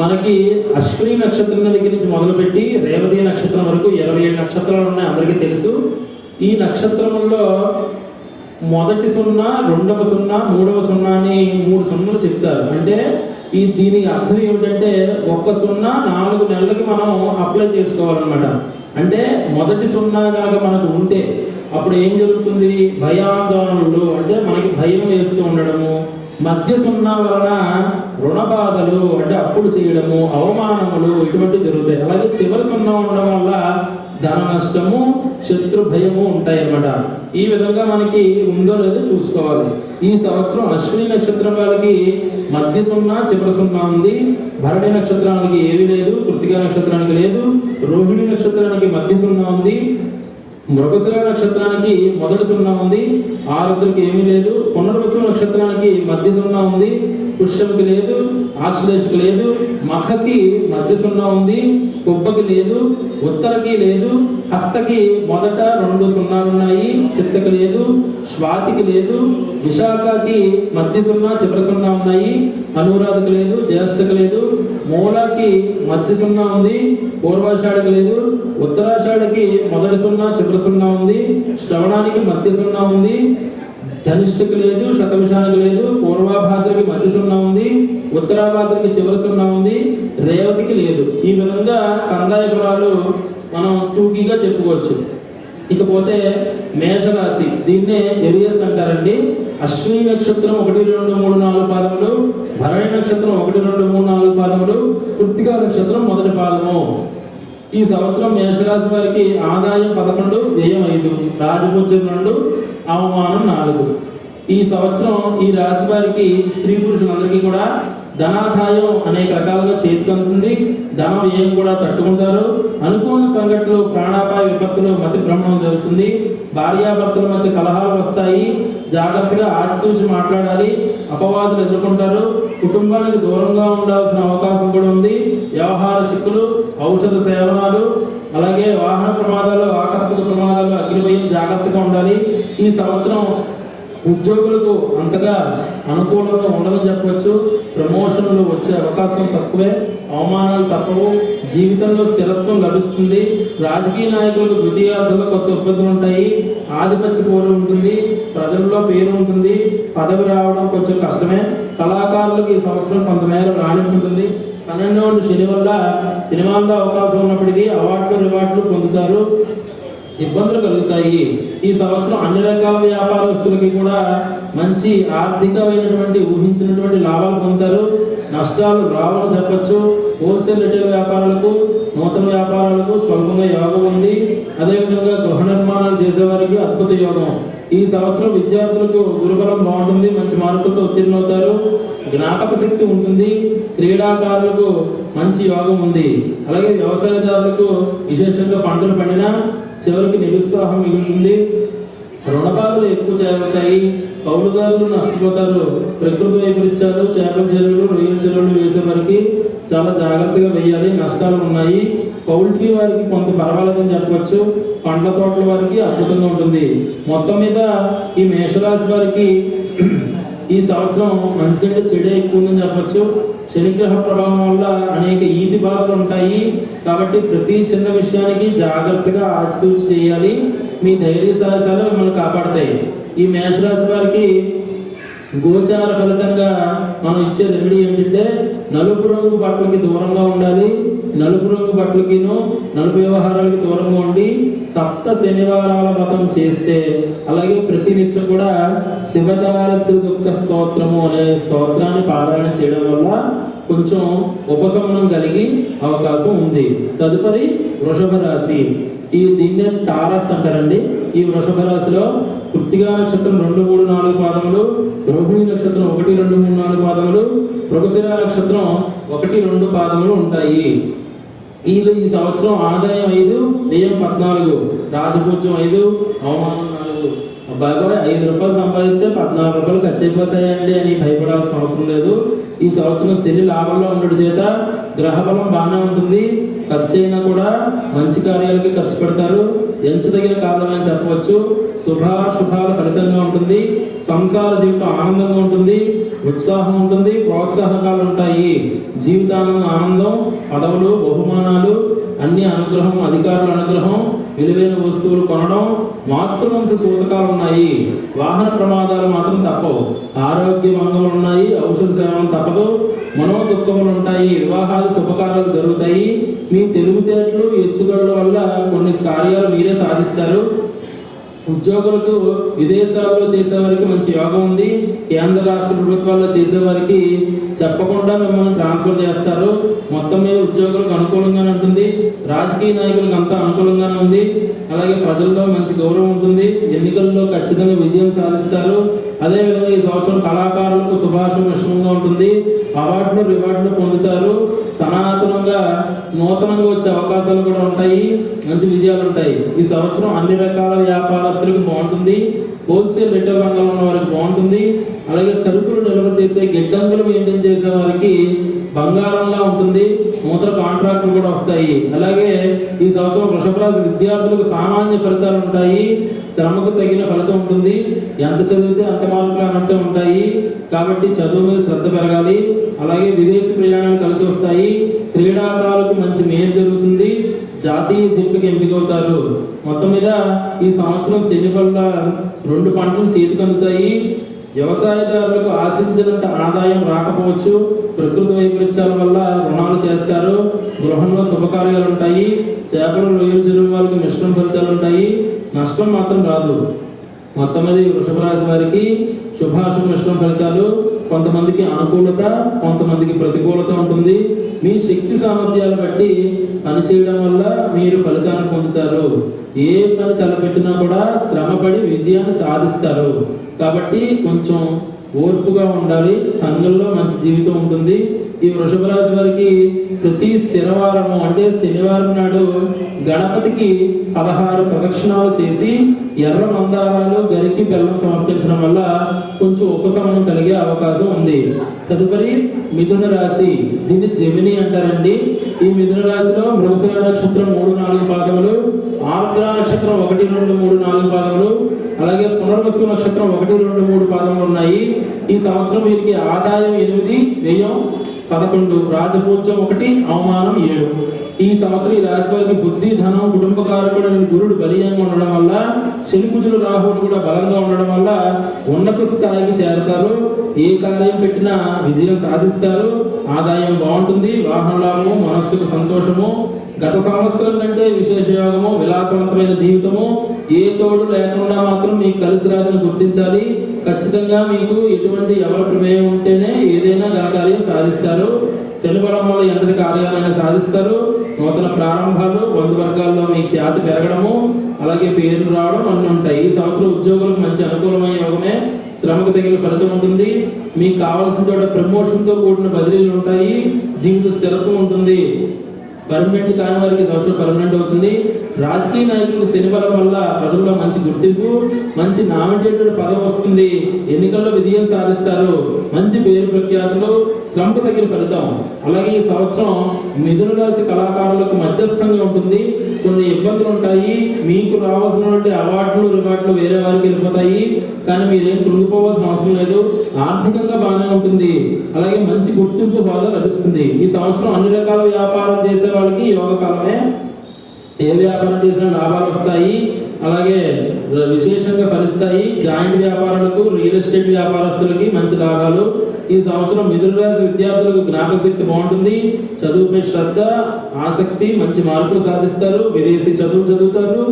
మనకి అశ్విని నక్షత్రం దగ్గర నుంచి మొదలుపెట్టి రేవతి నక్షత్రం వరకు 27 నక్షత్రాలు ఉన్నాయి, అందరికీ తెలుసు. ఈ నక్షత్రముల్లో మొదటి 0, రెండవ 0, మూడవ 0 అని 3 0లు చెప్తారు. అంటే దీనికి అర్థం ఏమిటంటే 1 0 4 నెలలకి మనం అప్లై చేసుకోవాలన్నమాట. అంటే మొదటి 0 కనుక మనకు ఉంటే అప్పుడు ఏం జరుగుతుంది? భయాందోళనలు, అంటే మనకి భయం వేస్తూ ఉండడము. మధ్య 0 వలన రుణ బాధలు, అంటే అప్పులు చేయడము, అవమానములు ఇటువంటి జరుగుతాయి. అలాగే చివరి 0 ఉండడం వల్ల ధన నష్టము, శత్రు భయము ఉంటాయి అన్నమాట. ఈ విధంగా మనకి ఉందో లేదో చూసుకోవాలి. ఈ సంవత్సరం అశ్విని నక్షత్రం వాళ్ళకి మధ్య 0, చివరి 0 ఉంది. భరణి నక్షత్రానికి ఏమీ లేదు, కృత్తికా నక్షత్రానికి లేదు, రోహిణి నక్షత్రానికి మధ్య 0 ఉంది, మృగశిర నక్షత్రానికి మొదటి 0 ఉంది, ఆరుద్రకి ఏమీ లేదు, పునర్వసు నక్షత్రానికి మధ్య 0 ఉంది, పుష్యమికి లేదు, ఆశ్లేషకి లేదు, మఖకి మధ్య 0 ఉంది, కుబ్బకి లేదు, ఉత్తరకి లేదు, హస్తకి మొదట 2 0 ఉన్నాయి, చిత్తకి లేదు, స్వాతికి లేదు, విశాఖకి మధ్య 0, చివరి 0 ఉన్నాయి, అనురాధకి లేదు, జ్యేష్ఠకి లేదు, మూలకి మధ్య 0 ఉంది, పూర్వాషాఢకి లేదు, ఉత్తరాషాఢకి మొదటి 0, చివరి 0 ఉంది, శ్రవణానికి మధ్య 0 ఉంది, ధనిష్ఠకి లేదు, శతవిషానికి లేదు, పూర్వాభాద్రకి మధ్య 0 ఉంది, ఉత్తరాభాద్రకి చివరి 0 ఉంది, రేవతికి లేదు. ఈ విధంగా కందాయ ఫలాలు మనం టూకీగా చెప్పుకోవచ్చు. ఇకపోతే మేషరాశి, దీన్నే ఎరియస్ అంటారండి. అశ్విని నక్షత్రం 1, 2, 3, 4 పాదములు, భరణి నక్షత్రం 1, 2, 3, 4 పాదములు, కృత్తికా నక్షత్రం మొదటి పాదము. ఈ సంవత్సరం మేషరాశి వారికి ఆదాయం 11, వ్యయం 5, రాజపూజ్యం 2, అవమానం 4. ఈ సంవత్సరం ఈ రాశి వారికి స్త్రీ పురుషులందరికీ కూడా ధనాదాయం అనేక రకాలుగా చేతికి అందుతుంది. ధన వ్యయం కూడా తట్టుకుంటారు. అనుకోని సంఘటనలు, ప్రాణాపాయ విపత్తులు, మతి భ్రమణం జరుగుతుంది. భార్యాభర్తల మధ్య కలహాలు వస్తాయి. జాగ్రత్తగా ఆచితూచి మాట్లాడాలి. అపవాదులు ఎదుర్కొంటారు. కుటుంబానికి దూరంగా ఉండాల్సిన అవకాశం కూడా ఉంది. వ్యవహార చిక్కులు, ఔషధ సేవనాలు, అలాగే వాహన ప్రమాదాలు, ఆకస్మిక ప్రమాదాలు, అగ్నిభయం, జాగ్రత్తగా ఉండాలి. ఈ సంవత్సరం ఉద్యోగులకు అంతగా అనుకూలంగా ఉండదని చెప్పవచ్చు. ప్రమోషన్లు వచ్చే అవకాశం తక్కువే, అవమానాలు తప్పవు, జీవితంలో స్థిరత్వం లభిస్తుంది. రాజకీయ నాయకులకు ద్వితీయార్థంలో కొత్త ఇబ్బందులు ఉంటాయి. ఆధిపత్య పోరు ఉంటుంది, ప్రజల్లో పేరు ఉంటుంది, పదవి రావడం కొంచెం కష్టమే. కళాకారులకు ఈ సంవత్సరం కొంతమేర రాణింపు ఉంటుంది. 12వ శని వల్ల సినిమాల్లో అవకాశం ఉన్నప్పటికీ అవార్డులు, రివార్డులు పొందుతారు. ఇబ్బందులు కలుగుతాయి. ఈ సంవత్సరం అన్ని రకాల వ్యాపారస్తులకి కూడా మంచి ఆర్థికమైనటువంటి ఊహించినటువంటి లాభాలు పొందుతారు. నష్టాలు రావని చెప్పచ్చు. హోల్సేల్ రిటైల్ వ్యాపారాలకు, నూతన వ్యాపారాలకు స్వల్పంగా యోగం ఉంది. అదేవిధంగా గృహ నిర్మాణాలు చేసేవారికి అద్భుత యోగం. ఈ సంవత్సరం విద్యార్థులకు గురుబలం బాగుంటుంది. మంచి మార్కులతో ఉత్తీర్ణవుతారు. జ్ఞాపక శక్తి ఉంటుంది. క్రీడాకారులకు మంచి యోగం ఉంది. అలాగే వ్యవసాయదారులకు విశేషంగా పంటలు పండినా చివరికి నిరుత్సాహం మిగులుతుంది. రుణబాధలు ఎక్కువ జరుగుతాయి. కౌలుదారులు నష్టపోతారు. ప్రకృతి వైపరీత్యాలు, చేపల చెరువులు, రొయ్యల చెరువులు వేసే వారికి చాలా జాగ్రత్తగా వేయాలి. నష్టాలు ఉన్నాయి. పౌల్ట్రీ వారికి కొంత పర్వాలేదని చెప్పవచ్చు. పండ్ల తోటల వారికి అద్భుతంగా ఉంటుంది. మొత్తం మీద ఈ మేషరాశి వారికి ఈ సంవత్సరం మంచి అంటే చెడే ఎక్కువ ఉందని చెప్పచ్చు. శనిగ్రహ ప్రభావం వల్ల అనేక ఈతి బాధలు ఉంటాయి. కాబట్టి ప్రతి చిన్న విషయానికి జాగ్రత్తగా ఆచితూచి చేయాలి. మీ ధైర్య సాహసాలు మిమ్మల్ని కాపాడతాయి. ఈ మేషరాశి వారికి గోచార ఫలితంగా మనం ఇచ్చే రెమెడీ ఏమిటంటే నలుపు రంగు బట్టలకి దూరంగా ఉండాలి. నలుపు రంగు బట్టలకిను, నలుపు వ్యవహారాలకి దూరంగా ఉండి సప్త శనివారాల వ్రతం చేస్తే, అలాగే ప్రతి నిత్యం కూడా శివదారిద్ర్య దుఃఖ స్తోత్రము అనే స్తోత్రాన్ని పారాయణ చేయడం వల్ల కొంచెం ఉపశమనం కలిగి అవకాశం ఉంది. తదుపరి వృషభ రాశి. దీన్నే తారస్ అంటారండి. ఈ వృషభ రాశిలో కృత్తికా నక్షత్రం 2, 3, 4 పాదములు, రోహిణి నక్షత్రం 1, 2, 3, 4 పాదములు, మృగశిర నక్షత్రం 1, 2 పాదములు ఉంటాయి. ఈ సంవత్సరం ఆదాయం 5, వ్యయం 14, రాజపూజ్యం 5, అవమానం 4. బాబాయ్ 5 రూపాయలు సంపాదిస్తే 14 రూపాయలు ఖర్చు అయిపోతాయండి అని భయపడాల్సిన అవసరం లేదు. ఈ సంవత్సరం శని లాభంలో ఉండడం చేత గ్రహబలం బాగానే ఉంటుంది. ఖర్చు అయినా కూడా మంచి కార్యాలకి ఖర్చు పెడతారు. ఎంచదగిన కాలం అని చెప్పవచ్చు. శుభాల ఫలితంగా ఉంటుంది. సంసార జీవితం ఆనందంగా ఉంటుంది. ఉత్సాహం ఉంటుంది. ప్రోత్సాహకాలు ఉంటాయి. జీవితానంద ఆనందం, పదవులు, బహుమానాలు, అన్ని అనుగ్రహం, అధికారుల అనుగ్రహం, విలువైన వస్తువులు కొనడం, మాతృవంశ సూతకాలు ఉన్నాయి. వాహన ప్రమాదాలు మాత్రం తప్పవు. ఆరోగ్య మంగళలు ఉన్నాయి. ఔషధ సేవలు తప్పదు. మనో దుఃఖములు ఉంటాయి. వివాహాలు శుభకార్యాలు జరుగుతాయి. మీ తెలివితేటలు ఎత్తుగడల వల్ల కొన్ని కార్యాలు మీరే సాధిస్తారు. ఉద్యోగులకు విదేశాల్లో చేసేవారికి మంచి యోగం ఉంది. కేంద్ర రాష్ట్ర ప్రభుత్వాల్లో చేసేవారికి చెప్పకుండా మిమ్మల్ని ట్రాన్స్ఫర్ చేస్తారు. మొత్తం మీద ఉద్యోగులకు అనుకూలంగానే ఉంటుంది. రాజకీయ నాయకులకు అంతా అనుకూలంగానే ఉంది. అలాగే ప్రజల్లో మంచి గౌరవం ఉంటుంది. ఎన్నికల్లో ఖచ్చితంగా విజయం సాధిస్తారు. అదేవిధంగా ఈ సంవత్సరం కళాకారులకు శుభాశుభంగా ఉంటుంది. అవార్డులు, రివార్డులు పొందుతారు. సనాతనంగా నూతనంగా వచ్చే అవకాశాలు కూడా ఉంటాయి. మంచి విజయాలు ఉంటాయి. ఈ సంవత్సరం అన్ని రకాల వ్యాపారస్తులకు బాగుంటుంది. హోల్సేల్ రిటైల్ రంగంలో ఉన్న వారికి బాగుంటుంది. అలాగే సరుకులు నిల్వ చేసే గిడ్డంగులు మెయింటైన్ చేసే వారికి బంగారంలా ఉంటుంది. నూతన కాంట్రాక్టులు కూడా వస్తాయి. అలాగే ఈ సంవత్సరం వృషభ రాశి విద్యార్థులకు సామాన్య ఫలితాలు ఉంటాయి. శ్రమకు తగిన ఫలితం ఉంటుంది. ఎంత చదివితే అంత మార్కులు అన్నట్టు ఉంటాయి. కాబట్టి చదువు మీద శ్రద్ధ పెరగాలి. అలాగే విదేశీ ప్రయాణాలు కలిసి వస్తాయి. క్రీడాకారులకు మంచి మేలు జరుగుతుంది. జాతీయ జట్లకు ఎంపికవుతారు. మొత్తం మీద ఈ సంవత్సరం శని వల్ల 2 పంటలు చేతికి అందుతాయి. వ్యవసాయదారులకు ఆశించినంత ఆదాయం రాకపోవచ్చు. ప్రకృతి వైపరీత్యాల వల్ల రుణాలు చేస్తారు. గృహంలో శుభకార్యాలు ఉంటాయి. చేపలు, రొయ్యలు చెరువు వారికి మిశ్రమ ఫలితాలు ఉంటాయి. నష్టం మాత్రం రాదు. మొత్తం మీద ఈ వృషభ రాశి వారికి శుభాశుభ మిశ్రమ ఫలితాలు. కొంతమందికి అనుకూలత, కొంతమందికి ప్రతికూలత ఉంటుంది. మీ శక్తి సామర్థ్యాలు బట్టి పని చేయడం వల్ల మీరు ఫలితాన్ని పొందుతారు. ఏ పని తలపెట్టినా కూడా శ్రమపడి విజయాన్ని సాధిస్తారు. కాబట్టి కొంచెం ఓర్పుగా ఉండాలి. సంఘంలో మంచి జీవితం ఉంటుంది. ఈ వృషభ రాశి వారికి ప్రతి స్థిరవారము అంటే శనివారం నాడు గణపతికి 16 ప్రదక్షిణాలు చేసి ఎర్ర మందారాలు, గరికి బెల్లం సమర్పించడం వల్ల కొంచెం ఉపశమనం కలిగే అవకాశం ఉంది. తదుపరి మిథున రాశి. దీన్ని జమిని అంటారండి. ఈ మిథున రాశిలో మృగశిర నక్షత్రం 3, 4 పాదములు, ఆర్ద్ర నక్షత్రం 1, 2, 3, 4 పాదములు, అలాగే పునర్వసు నక్షత్రం 1, 2, 3 పాదములు ఉన్నాయి. ఈ సంవత్సరం వీరికి ఆదాయం 8, వ్యయం 11, రాజపూజ్యం 1, అవమానం 7. ఈ సంవత్సరం ఈ రాశి వారికి బుద్ధి, ధనం, కుటుంబ కారకుడైన గురుడు బలీయంగా ఉండడం వల్ల, శని కుజులు, రాహువులు కూడా బలంగా ఉండడం వల్ల ఉన్నత స్థాయికి చేరుతారు. ఏ కార్యం పెట్టినా విజయం సాధిస్తారు. ఆదాయం బాగుంటుంది. వాహన లాభము, మనస్సుకు సంతోషము, గత సంవత్సరం కంటే విశేష యోగము, విలాసవంతమైన జీవితము. ఏ తోడు లేకుండా మాత్రం మీకు కలిసి రాదని గుర్తించాలి. ఖచ్చితంగా మీకు ఎటువంటి ఎవరి ప్రమేయం ఉంటేనే ఏదైనా ఘనకార్యం సాధిస్తారు. శని బలం వల్ల ఎంతటి కార్యాలైనా సాధిస్తారు. నూతన ప్రారంభాలు, బంధువర్గాల్లో మీ ఖ్యాతి పెరగడము, అలాగే పేరు రావడం అన్నీ ఉంటాయి. ఈ సంవత్సరం ఉద్యోగులకు మంచి అనుకూలమైన యోగమే. శ్రమకు తగిన ఫలితం ఉంటుంది. మీకు కావాల్సిన చోట ప్రమోషన్తో కూడిన బదిలీలు ఉంటాయి. జీవిత స్థిరత్వం ఉంటుంది. పర్మనెంట్ కాని వారికి సంవత్సరం పర్మనెంట్ అవుతుంది. రాజకీయ నాయకులకు శని బలం వల్ల ప్రజల్లో మంచి గుర్తింపు, మంచి నామినేటెడ్ పదవి వస్తుంది. ఎన్నికల్లో విజయం సాధిస్తారు. మంచి పేరు ప్రఖ్యాతులు, శ్రమకు తగిన ఫలితం. అలాగే ఈ సంవత్సరం మిథున రాశి కళాకారులకు మధ్యస్థంగా ఉంటుంది. కొన్ని ఇబ్బందులు ఉంటాయి. మీకు రావాల్సినటువంటి అవార్డులు, రివార్డులు వేరే వారికి వెళ్ళిపోతాయి. కానీ మీరేం కృంగిపోవాల్సిన అవసరం లేదు. ఆర్థికంగా బాగానే ఉంటుంది. అలాగే మంచి గుర్తింపు బాగా లభిస్తుంది. ఈ సంవత్సరం అన్ని రకాల వ్యాపారం చేసే వాళ్ళకి యోగకాలమే. ఏ వ్యాపారం చేసినా లాభాలు వస్తాయి. అలాగే విశేషంగా ఫలిస్తాయి. జాయింట్ వ్యాపారాలకు, రియల్ ఎస్టేట్ వ్యాపారస్తులకి మంచి లాభాలు. ఈ సంవత్సరం మిథున రాశి విద్యార్థులకు జ్ఞాపక శక్తి బాగుంటుంది, చదువుపై శ్రద్ధ, ఆసక్తి, మంచి మార్కులు సాధిస్తారు, విదేశీ చదువు చదువుతారు,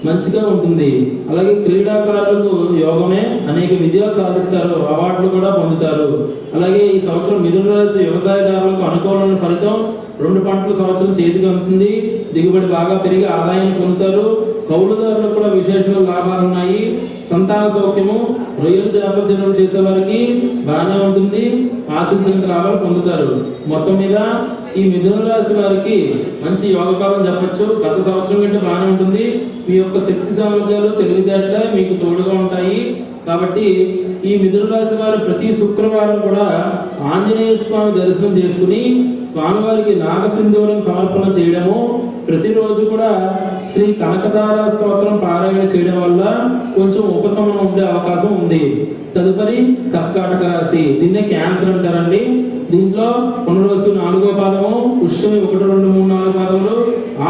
మంచిగా ఉంటుంది. అలాగే క్రీడాకారులకు యోగమే, అనేక విజయాలు సాధిస్తారు, అవార్డులు కూడా పొందుతారు. అలాగే ఈ సంవత్సరం మిథున రాశి వ్యవసాయదారులకు అనుకూలమైన ఫలితం, 2 పంటల సంవత్సరం చేతికి అందుతుంది, దిగుబడి బాగా పెరిగి ఆదాయాన్ని పొందుతారు. కౌలుదారులకు కూడా విశేషమైన లాభాలు ఉన్నాయి. సంతాన సౌఖ్యము, రొయ్యలు చేపల చెరువులు చేసే వారికి బాగానే ఉంటుంది, ఆశించినంత లాభాలు పొందుతారు. మొత్తం మీద ఈ మిథున రాశి వారికి మంచి యోగకాలం చెప్పచ్చు. గత సంవత్సరం కంటే బాగానే ఉంటుంది. మీ యొక్క శక్తి సామర్థ్యాలు, తెలివితేటలే మీకు తోడుగా ఉంటాయి. కాబట్టి ఈ మిథున రాశి వారు ప్రతి శుక్రవారం కూడా ఆంజనేయ స్వామి దర్శనం చేసుకుని స్వామివారికి నాగసింధూరం సమర్పణ చేయడము, ప్రతిరోజు కూడా శ్రీ కనకదార స్తోత్రం పారాయణ చేయడం వల్ల కొంచెం ఉపశమనం ఉండే అవకాశం ఉంది. తదుపరి కర్కాటక రాశి, దీన్నే క్యాన్సర్ అంటారండి. దీంట్లో పునర్వసు 4వ పాదము, పుష్యమి 1, 2, 3, 4 పాదములు,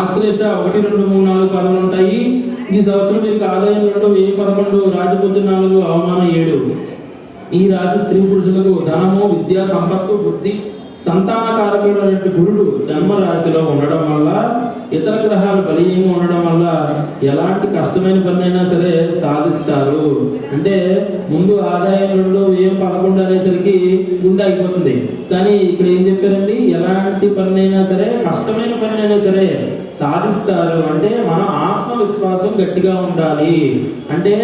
ఆశ్లేష 1, 2, 3, 4 పాదములు ఉంటాయి. ఈ సంవత్సరం మీకు ఆదాయం 2, వ్యయం 11, రాజపూజ్యం 4, అవమానం 7. ఈ రాశి స్త్రీ పురుషులకు ధనము, విద్య, సంపత్తు, బుద్ధి, సంతానకారకుడు అనే గురుడు జన్మ రాశిలో ఉండడం వల్ల, ఇతర గ్రహాలు బలీయంగా ఉండడం వల్ల ఎలాంటి కష్టమైన పని అయినా సరే సాధిస్తారు. అంటే ముందు ఆదాయం 2, వ్యయం 11 అనేసరికి గుండె అయిపోతుంది. కానీ ఇక్కడ ఏం చెప్పారండి, ఎలాంటి పని అయినా సరే, కష్టమైన పని అయినా సరే సాధిస్తారు. అంటే మన ఆత్మవిశ్వాసం గట్టిగా ఉండాలి, అంటే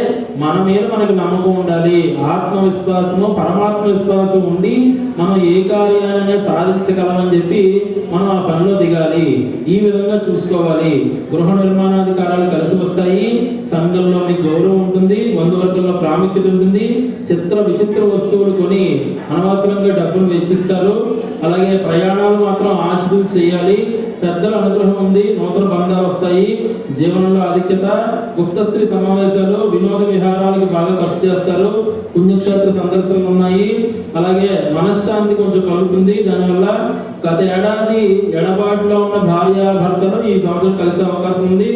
మన మీద మనకు నమ్మకం ఉండాలి. ఆత్మవిశ్వాసము, పరమాత్మ విశ్వాసం ఉండి మనం ఏ కార్యాన్ని సాధించగలమని చెప్పి మనం ఆ పనిలో దిగాలి. ఈ విధంగా చూసుకోవాలి. గృహ నిర్మాణాది కార్యాలు కలిసి వస్తాయి. సంఘంలో మీకు గౌరవం ఉంటుంది, బంధువర్గంలో ప్రాముఖ్యత ఉంటుంది. చిత్ర విచిత్ర వస్తువులు కొని అనవసరంగా డబ్బులు వెచ్చిస్తారు. అలాగే ప్రయాణాలు మాత్రం ఆచితూచి చేయాలి. పెద్దల అనుగ్రహం ఉంది, నూతన బంధాలు వస్తాయి. జీవనంలో ఆధిక్యత, గుప్త స్త్రీ సమావేశాలు, వినోద విహారాలకి బాగా ఖర్చు చేస్తారు. పుణ్యక్షేత్ర సందర్శనలు ఉన్నాయి. అలాగే మనశ్శాంతి కొంచెం కలుగుతుంది. దానివల్ల గత ఏడాది ఎడబాటులో ఉన్న భార్య భర్తలు ఈ సంవత్సరం కలిసే అవకాశం ఉంది.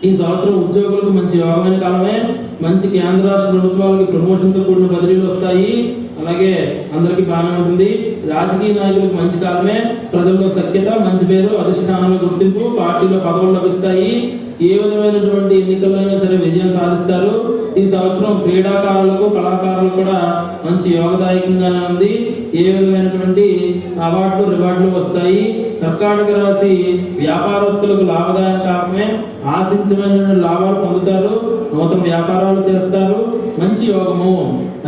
ఈ సంవత్సరం ఉద్యోగులకు మంచి యోగమైన కాలమే. మంచి కేంద్ర రాష్ట్ర ప్రభుత్వాలకి ప్రమోషన్తో కూడిన బదిలీలు వస్తాయి. అలాగే అందరికీ బాగానే ఉంటుంది. రాజకీయ నాయకులకు మంచి కాలమే. ప్రజల్లో సఖ్యత, మంచి పేరు, అధిష్టానంలో గుర్తింపు, పార్టీలో పదవులు లభిస్తాయి. ఏ విధమైనటువంటి ఎన్నికల్లో సరే విజయం సాధిస్తారు. ఈ సంవత్సరం క్రీడాకారులకు, కళాకారులకు కూడా మంచి యోగదాయకంగానే ఉంది. ఏ విధమైనటువంటి అవార్డులు, రివార్డులు వస్తాయి. కర్కాటక రాశి వ్యాపారస్తులకు లాభదాయకమే. ఆశించమైన లాభాలు పొందుతారు. నూతన వ్యాపారాలు చేస్తారు. మంచి యోగము.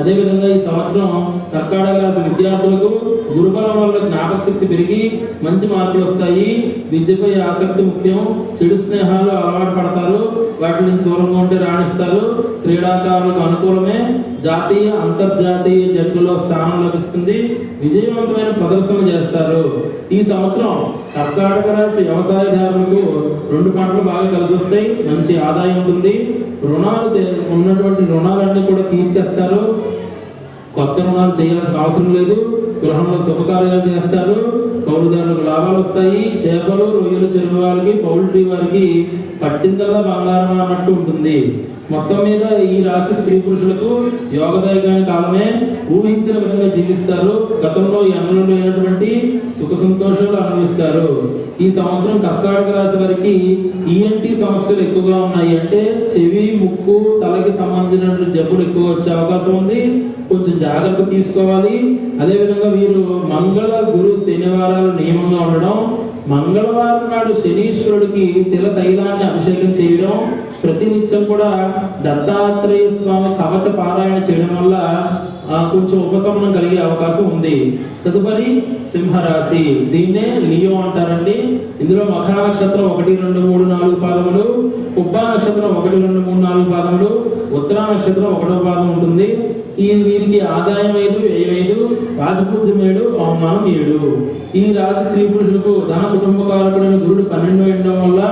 అదేవిధంగా ఈ సంవత్సరం కర్కాటక రాశి విద్యార్థులకు గురుబలం వల్ల జ్ఞాపక శక్తి పెరిగి మంచి మార్కులు వస్తాయి. విద్యపై ఆసక్తి ముఖ్యం. చెడు స్నేహాలు అలవాటు పడతారు, వాటి నుంచి దూరంగా ఉంటే రాణిస్తారు. క్రీడాకారులకు అనుకూలమే. జాతీయ, అంతర్జాతీయ జట్లలో స్థానం లభిస్తుంది. విజయవంతమైన ప్రదర్శన చేస్తారు. ఈ సంవత్సరం కర్కాటక రాశి వ్యవసాయదారులకు 2 పంటలు బాగా కలిసి వస్తాయి. మంచి ఆదాయం ఉంటుంది. ఉన్నటువంటి రుణాలన్నీ కూడా తీర్చేస్తారు. కొత్త రుణాలు చేయాల్సిన అవసరం లేదు. గృహంలో శుభకార్యాలు చేస్తారు. కౌలుదారులకు లాభాలు వస్తాయి. చేపలు, రొయ్యలు చెరువు వారికి, పౌల్ట్రీ వారికి పట్టిందల్లా బంగారం అన్నట్టు ఉంటుంది. మొత్తం మీద ఈ రాశి స్త్రీ పురుషులకు యోగదాయకమైన కాలమే. ఊహించిన విధంగా జీవిస్తారు. గతంలో ఎన్నడూ లేనటువంటి సుఖ సంతోషాలు అనుభవిస్తారు. ఈ సంవత్సరం కర్కాటక రాశి వారికి ఈఎన్టీ సమస్యలు ఎక్కువగా ఉన్నాయి. అంటే చెవి, ముక్కు, తలకి సంబంధించిన జబ్బులు ఎక్కువ వచ్చే అవకాశం ఉంది. కొంచెం జాగ్రత్త తీసుకోవాలి. అదేవిధంగా వీరు మంగళ, గురు, శనివారాలు నియమంగా ఉండడం, మంగళవారం నాడు శనీశ్వరుడికి తిల తైలాన్ని అభిషేకం చేయడం, ప్రతినిత్యం కూడా దత్తాత్రేయ స్వామి కవచ పారాయణ చేయడం వల్ల కొంచెం ఉపశమనం కలిగే అవకాశం ఉంది. తదుపరి సింహరాశి, దీన్నే లియో అంటారండి. ఇందులో మఖ నక్షత్రం 1, 2, 3, 4 పాదములు, పుబ్బా నక్షత్రం 1, 2, 3, 4 పాదములు, ఉత్తరా నక్షత్రం 1వ పాదం ఉంటుంది. వీరికి ఆదాయం 5, వ్యయం 5, రాజపూజ్యం 7, అవమానం 7. ఈ రాశి స్త్రీ పురుషులకు ధన కుటుంబ కారకుడైన గురుడు 12 ఉండడం వల్ల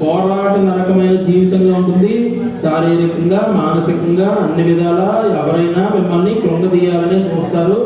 పోరాట నరకమైన జీవితంగా ఉంటుంది. శారీరకంగా, మానసికంగా అన్ని విధాలా ఎవరైనా మిమ్మల్ని కృంగదీయాలని చూస్తారు.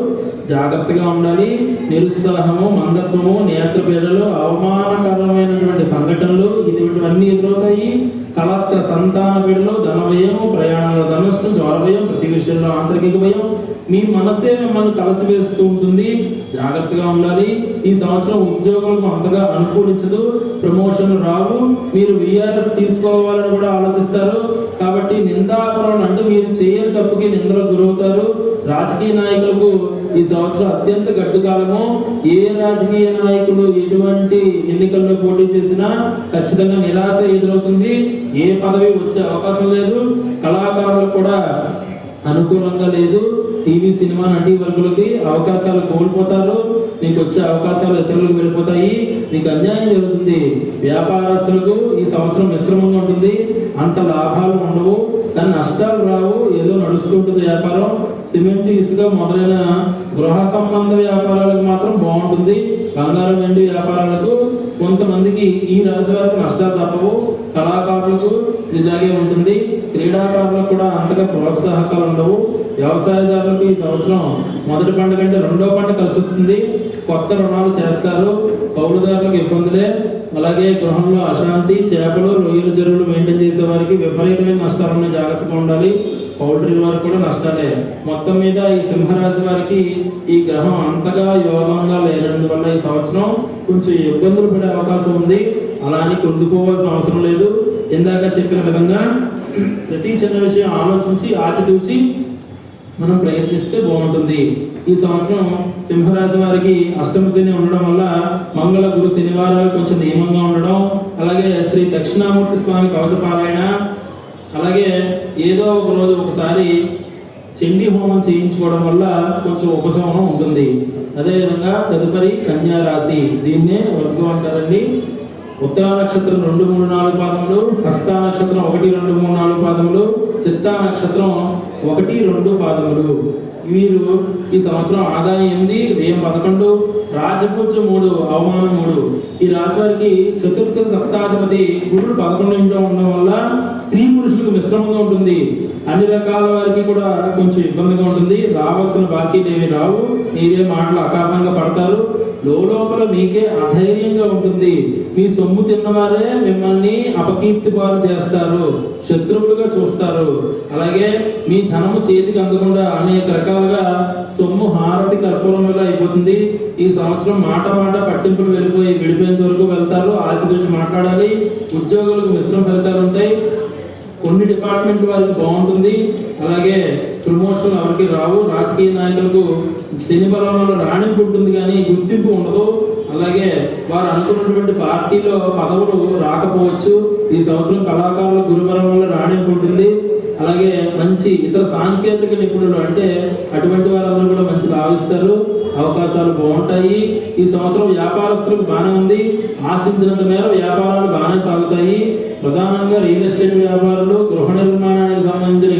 జాగ్రత్తగా ఉండాలి. నిరుత్సాహము, మందత్వము, నేత్రపీడలు, అవమానకరమైనటువంటి సంఘటనలు ఇవన్నీ ఎదురవుతాయి. కలత్ర, సంతాన పీడలు, ధన వ్యయము, ప్రయాణంలో ధనష్టం, జ్వర భయం, ప్రతి విషయంలో ఆంతరిక భయం, మీ మనసే మిమ్మల్ని కలచివేస్తూ ఉంటుంది. జాగ్రత్తగా ఉండాలి. ఈ సంవత్సరం ఉద్యోగులకు అంతగా అనుకూలించదు. ప్రమోషన్ రావు. మీరు విఆర్ఎస్ తీసుకోవాలని కూడా ఆలోచిస్తారు. కాబట్టి నిందాపరం అంటే మీరు చేయని తప్పుకి నిందలకు గురవుతారు. రాజకీయ నాయకులకు ఈ సంవత్సరం అత్యంత గడ్డు కాలము. ఏ రాజకీయ నాయకులు ఎటువంటి ఎన్నికల్లో పోటీ చేసినా ఖచ్చితంగా నిరాశ ఎదురవుతుంది. ఏ పదవి వచ్చే అవకాశం లేదు. కళాకారులకు కూడా అనుకూలంగా లేదు. టీవీ, సినిమా నటి వర్గులకి అవకాశాలు కోల్పోతారు. మీకు వచ్చే అవకాశాలు ఇతరులకు వెళ్ళిపోతాయి. మీకు అన్యాయం జరుగుతుంది. వ్యాపారస్తులకు ఈ సంవత్సరం మిశ్రమంగా ఉంటుంది. అంత లాభాలు ఉండవు, కానీ నష్టాలు రావు. ఏదో నడుస్తుంటుంది వ్యాపారం. సిమెంట్, ఇసుక మొదలైన గృహ సంబంధ వ్యాపారాలకు మాత్రం బాగుంటుంది. బంగారం, వెండి వ్యాపారాలకు కొంతమందికి ఈ రాశి వారికి నష్టాలు తప్పవు. కళాకారులకు ఇలాగే ఉంటుంది. క్రీడాకారులకు కూడా అంతగా ప్రోత్సాహకాలు ఉండవు. వ్యవసాయదారులకు ఈ సంవత్సరం మొదటి పంట కంటే రెండో పంట కలిసి వస్తుంది. కొత్త రుణాలు చేస్తారు. కౌలుదారులకు ఇబ్బందులే. అలాగే గృహంలో అశాంతి. చేపలు, రొయ్యలు, చెరువులు మెయింటైన్ చేసే వారికి విపరీతమైన నష్టాలను జాగ్రత్తగా ఉండాలి. పౌల్ట్రీ వారికి కూడా నష్టాలే. మొత్తం మీద ఈ సింహరాశి వారికి ఈ గ్రహం అంతగా యోగంగా లేనందువల్ల ఈ సంవత్సరం కొంచెం ఇబ్బందులు పడే అవకాశం ఉంది. అలా అని కుంగిపోవాల్సిన అవసరం లేదు. ఇందాక చెప్పిన విధంగా ప్రతి చిన్న విషయం ఆలోచించి ఆచితూచి మనం ప్రయత్నిస్తే బాగుంటుంది. ఈ సంవత్సరం సింహరాశి వారికి అష్టమ శని ఉండడం వల్ల మంగళ, గురు, శనివారాలు కొంచెం నియమంగా ఉండడం, అలాగే శ్రీ దక్షిణామూర్తి స్వామి కవచపారాయణ, అలాగే ఏదో ఒక రోజు ఒకసారి చండీ హోమం చేయించుకోవడం వల్ల కొంచెం ఉపశమనం ఉంటుంది. అదేవిధంగా తదుపరి కన్యా రాశి, దీన్నే వర్గం అంటారండి. ఉత్తర నక్షత్రం 2, 3, 4 పాదములు, హస్త నక్షత్రం 1, 2, 3, 4 పాదములు, చిత్తా నక్షత్రం 1, 2 పాదములు. వీరు ఈ సంవత్సరం ఆదాయం 8, వ్యయం 11, రాజపూజ్యం 3, అవమానం 3. ఈ రాశి వారికి చతుర్థ సప్తాధిపతి గురుడు 11 ఇంట్లో ఉండడం వల్ల స్త్రీ పురుషులకు మిశ్రమంగా ఉంటుంది. అన్ని రకాల వారికి కూడా కొంచెం ఇబ్బందిగా ఉంటుంది. రావాల్సిన బాకీలు ఏమి రావు. మీరే మాటలు అకారణంగా పడతారు. లోపల మీకే అధైర్యంగా ఉంటుంది. మీ సొమ్ము తిన్నవారే మిమ్మల్ని అపకీర్తి పాలు చేస్తారు, శత్రువులుగా చూస్తారు. అలాగే మీ ధనము చేతికి అందకుండా అనేక రకాలుగా సొమ్ము హారతి కర్పూరంగా అయిపోతుంది. ఈ సంవత్సరం మాట పట్టింపులు విడిపోయేంత వరకు వెళ్తారు. ఆచితూచి మాట్లాడాలి. ఉద్యోగులకు మిశ్రమ ఫలితాలు ఉంటాయి. కొన్ని డిపార్ట్మెంట్ వారికి బాగుంటుంది. అలాగే ప్రమోషన్ ఎవరికి రావు. రాజకీయ నాయకులకు శని బలం వల్ల రాణింపు ఉంటుంది, కానీ గుర్తింపు ఉండదు. అలాగే వారు అనుకున్నటువంటి పార్టీలో పదవులు రాకపోవచ్చు. ఈ సంవత్సరం కళాకారుల గురుబలం వల్ల రాణింపు ఉంటుంది. అలాగే మంచి ఇతర సాంకేతిక నిపుణులు అంటే అటువంటి వారందరూ కూడా మంచి లాభిస్తారు. అవకాశాలు బాగుంటాయి. ఈ సంవత్సరం వ్యాపారస్తులకు బాగానే ఉంది. ఆశించినంత మేర వ్యాపారాలు బాగానే సాగుతాయి. ప్రధానంగా రియల్ ఎస్టేట్ వ్యాపారులు, గృహ నిర్మాణానికి సంబంధించిన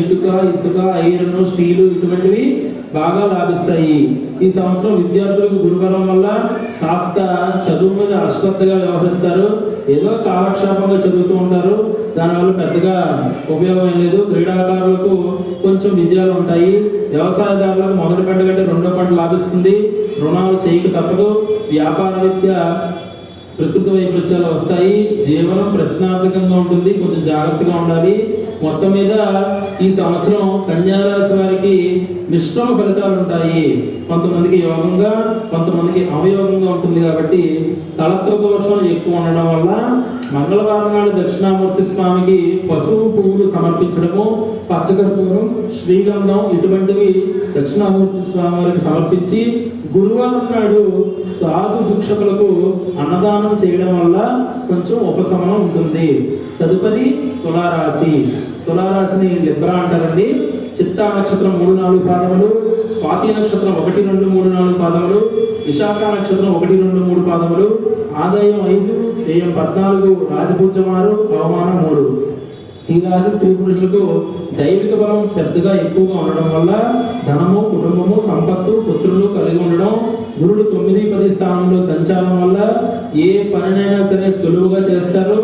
ఇసుక, ఐరన్, స్టీలు ఇటువంటివి బాగా లాభిస్తాయి. ఈ సంవత్సరం విద్యార్థులకు గురుబలం వల్ల కాస్త చదువు మీద అశ్రద్ధగా వ్యవహరిస్తారు. ఏదో కాలక్షేపంగా చదువుతూ ఉంటారు. దానివల్ల పెద్దగా ఉపయోగం లేదు. క్రీడాకారులకు కొంచెం విజయాలు ఉంటాయి. వ్యవసాయదారులకు మొదటి పంట కంటే రెండో పంట లాభిస్తుంది. రుణాలు చేయక తప్పదు. వ్యాపార రీత్యా ప్రకృతి వైపరీత్యాలు వస్తాయి. జీవనం ప్రశ్నార్థకంగా ఉంటుంది. కొంచెం జాగ్రత్తగా ఉండాలి. మొత్తం మీద ఈ సంవత్సరం కన్యా రాశి వారికి మిశ్రమ ఫలితాలు ఉంటాయి. కొంతమందికి యోగంగా, కొంతమందికి అవయోగంగా ఉంటుంది. కాబట్టి కలత్ర దోషం ఎక్కువ ఉండడం వల్ల మంగళవారం నాడు దక్షిణామూర్తి స్వామికి పసుపు పువ్వులు సమర్పించడము, పచ్చకర్పూరం, శ్రీగంధం ఇటువంటివి దక్షిణామూర్తి స్వామి వారికి సమర్పించి గురువారం నాడు సాధు భిక్షకులకు అన్నదానం చేయడం వల్ల కొంచెం ఉపశమనం ఉంటుంది. తదుపరి తులారాశి. తులారాశిని లిబ్రా అంటారండి. చిత్తా నక్షత్రం 3, 4 పాదములు, స్వాతి నక్షత్రం 1, 2, 3, 4 పాదములు, విశాఖ నక్షత్రం 1, 2, 3 పాదములు, ఆదాయం 5, వ్యయం 14, రాజపూజ్యం 6, అవమానం 3. ఈ రాశి స్త్రీ పురుషులకు దైవిక బలం పెద్దగా ఎక్కువగా ఉండడం వల్ల ధనము, కుటుంబము, సంపత్తు, పుత్రులు కలిగి ఉండడం, గురుడు 9, 10 స్థానంలో సంచారం వల్ల ఏ పనినైనా సరే సులువుగా చేస్తారు.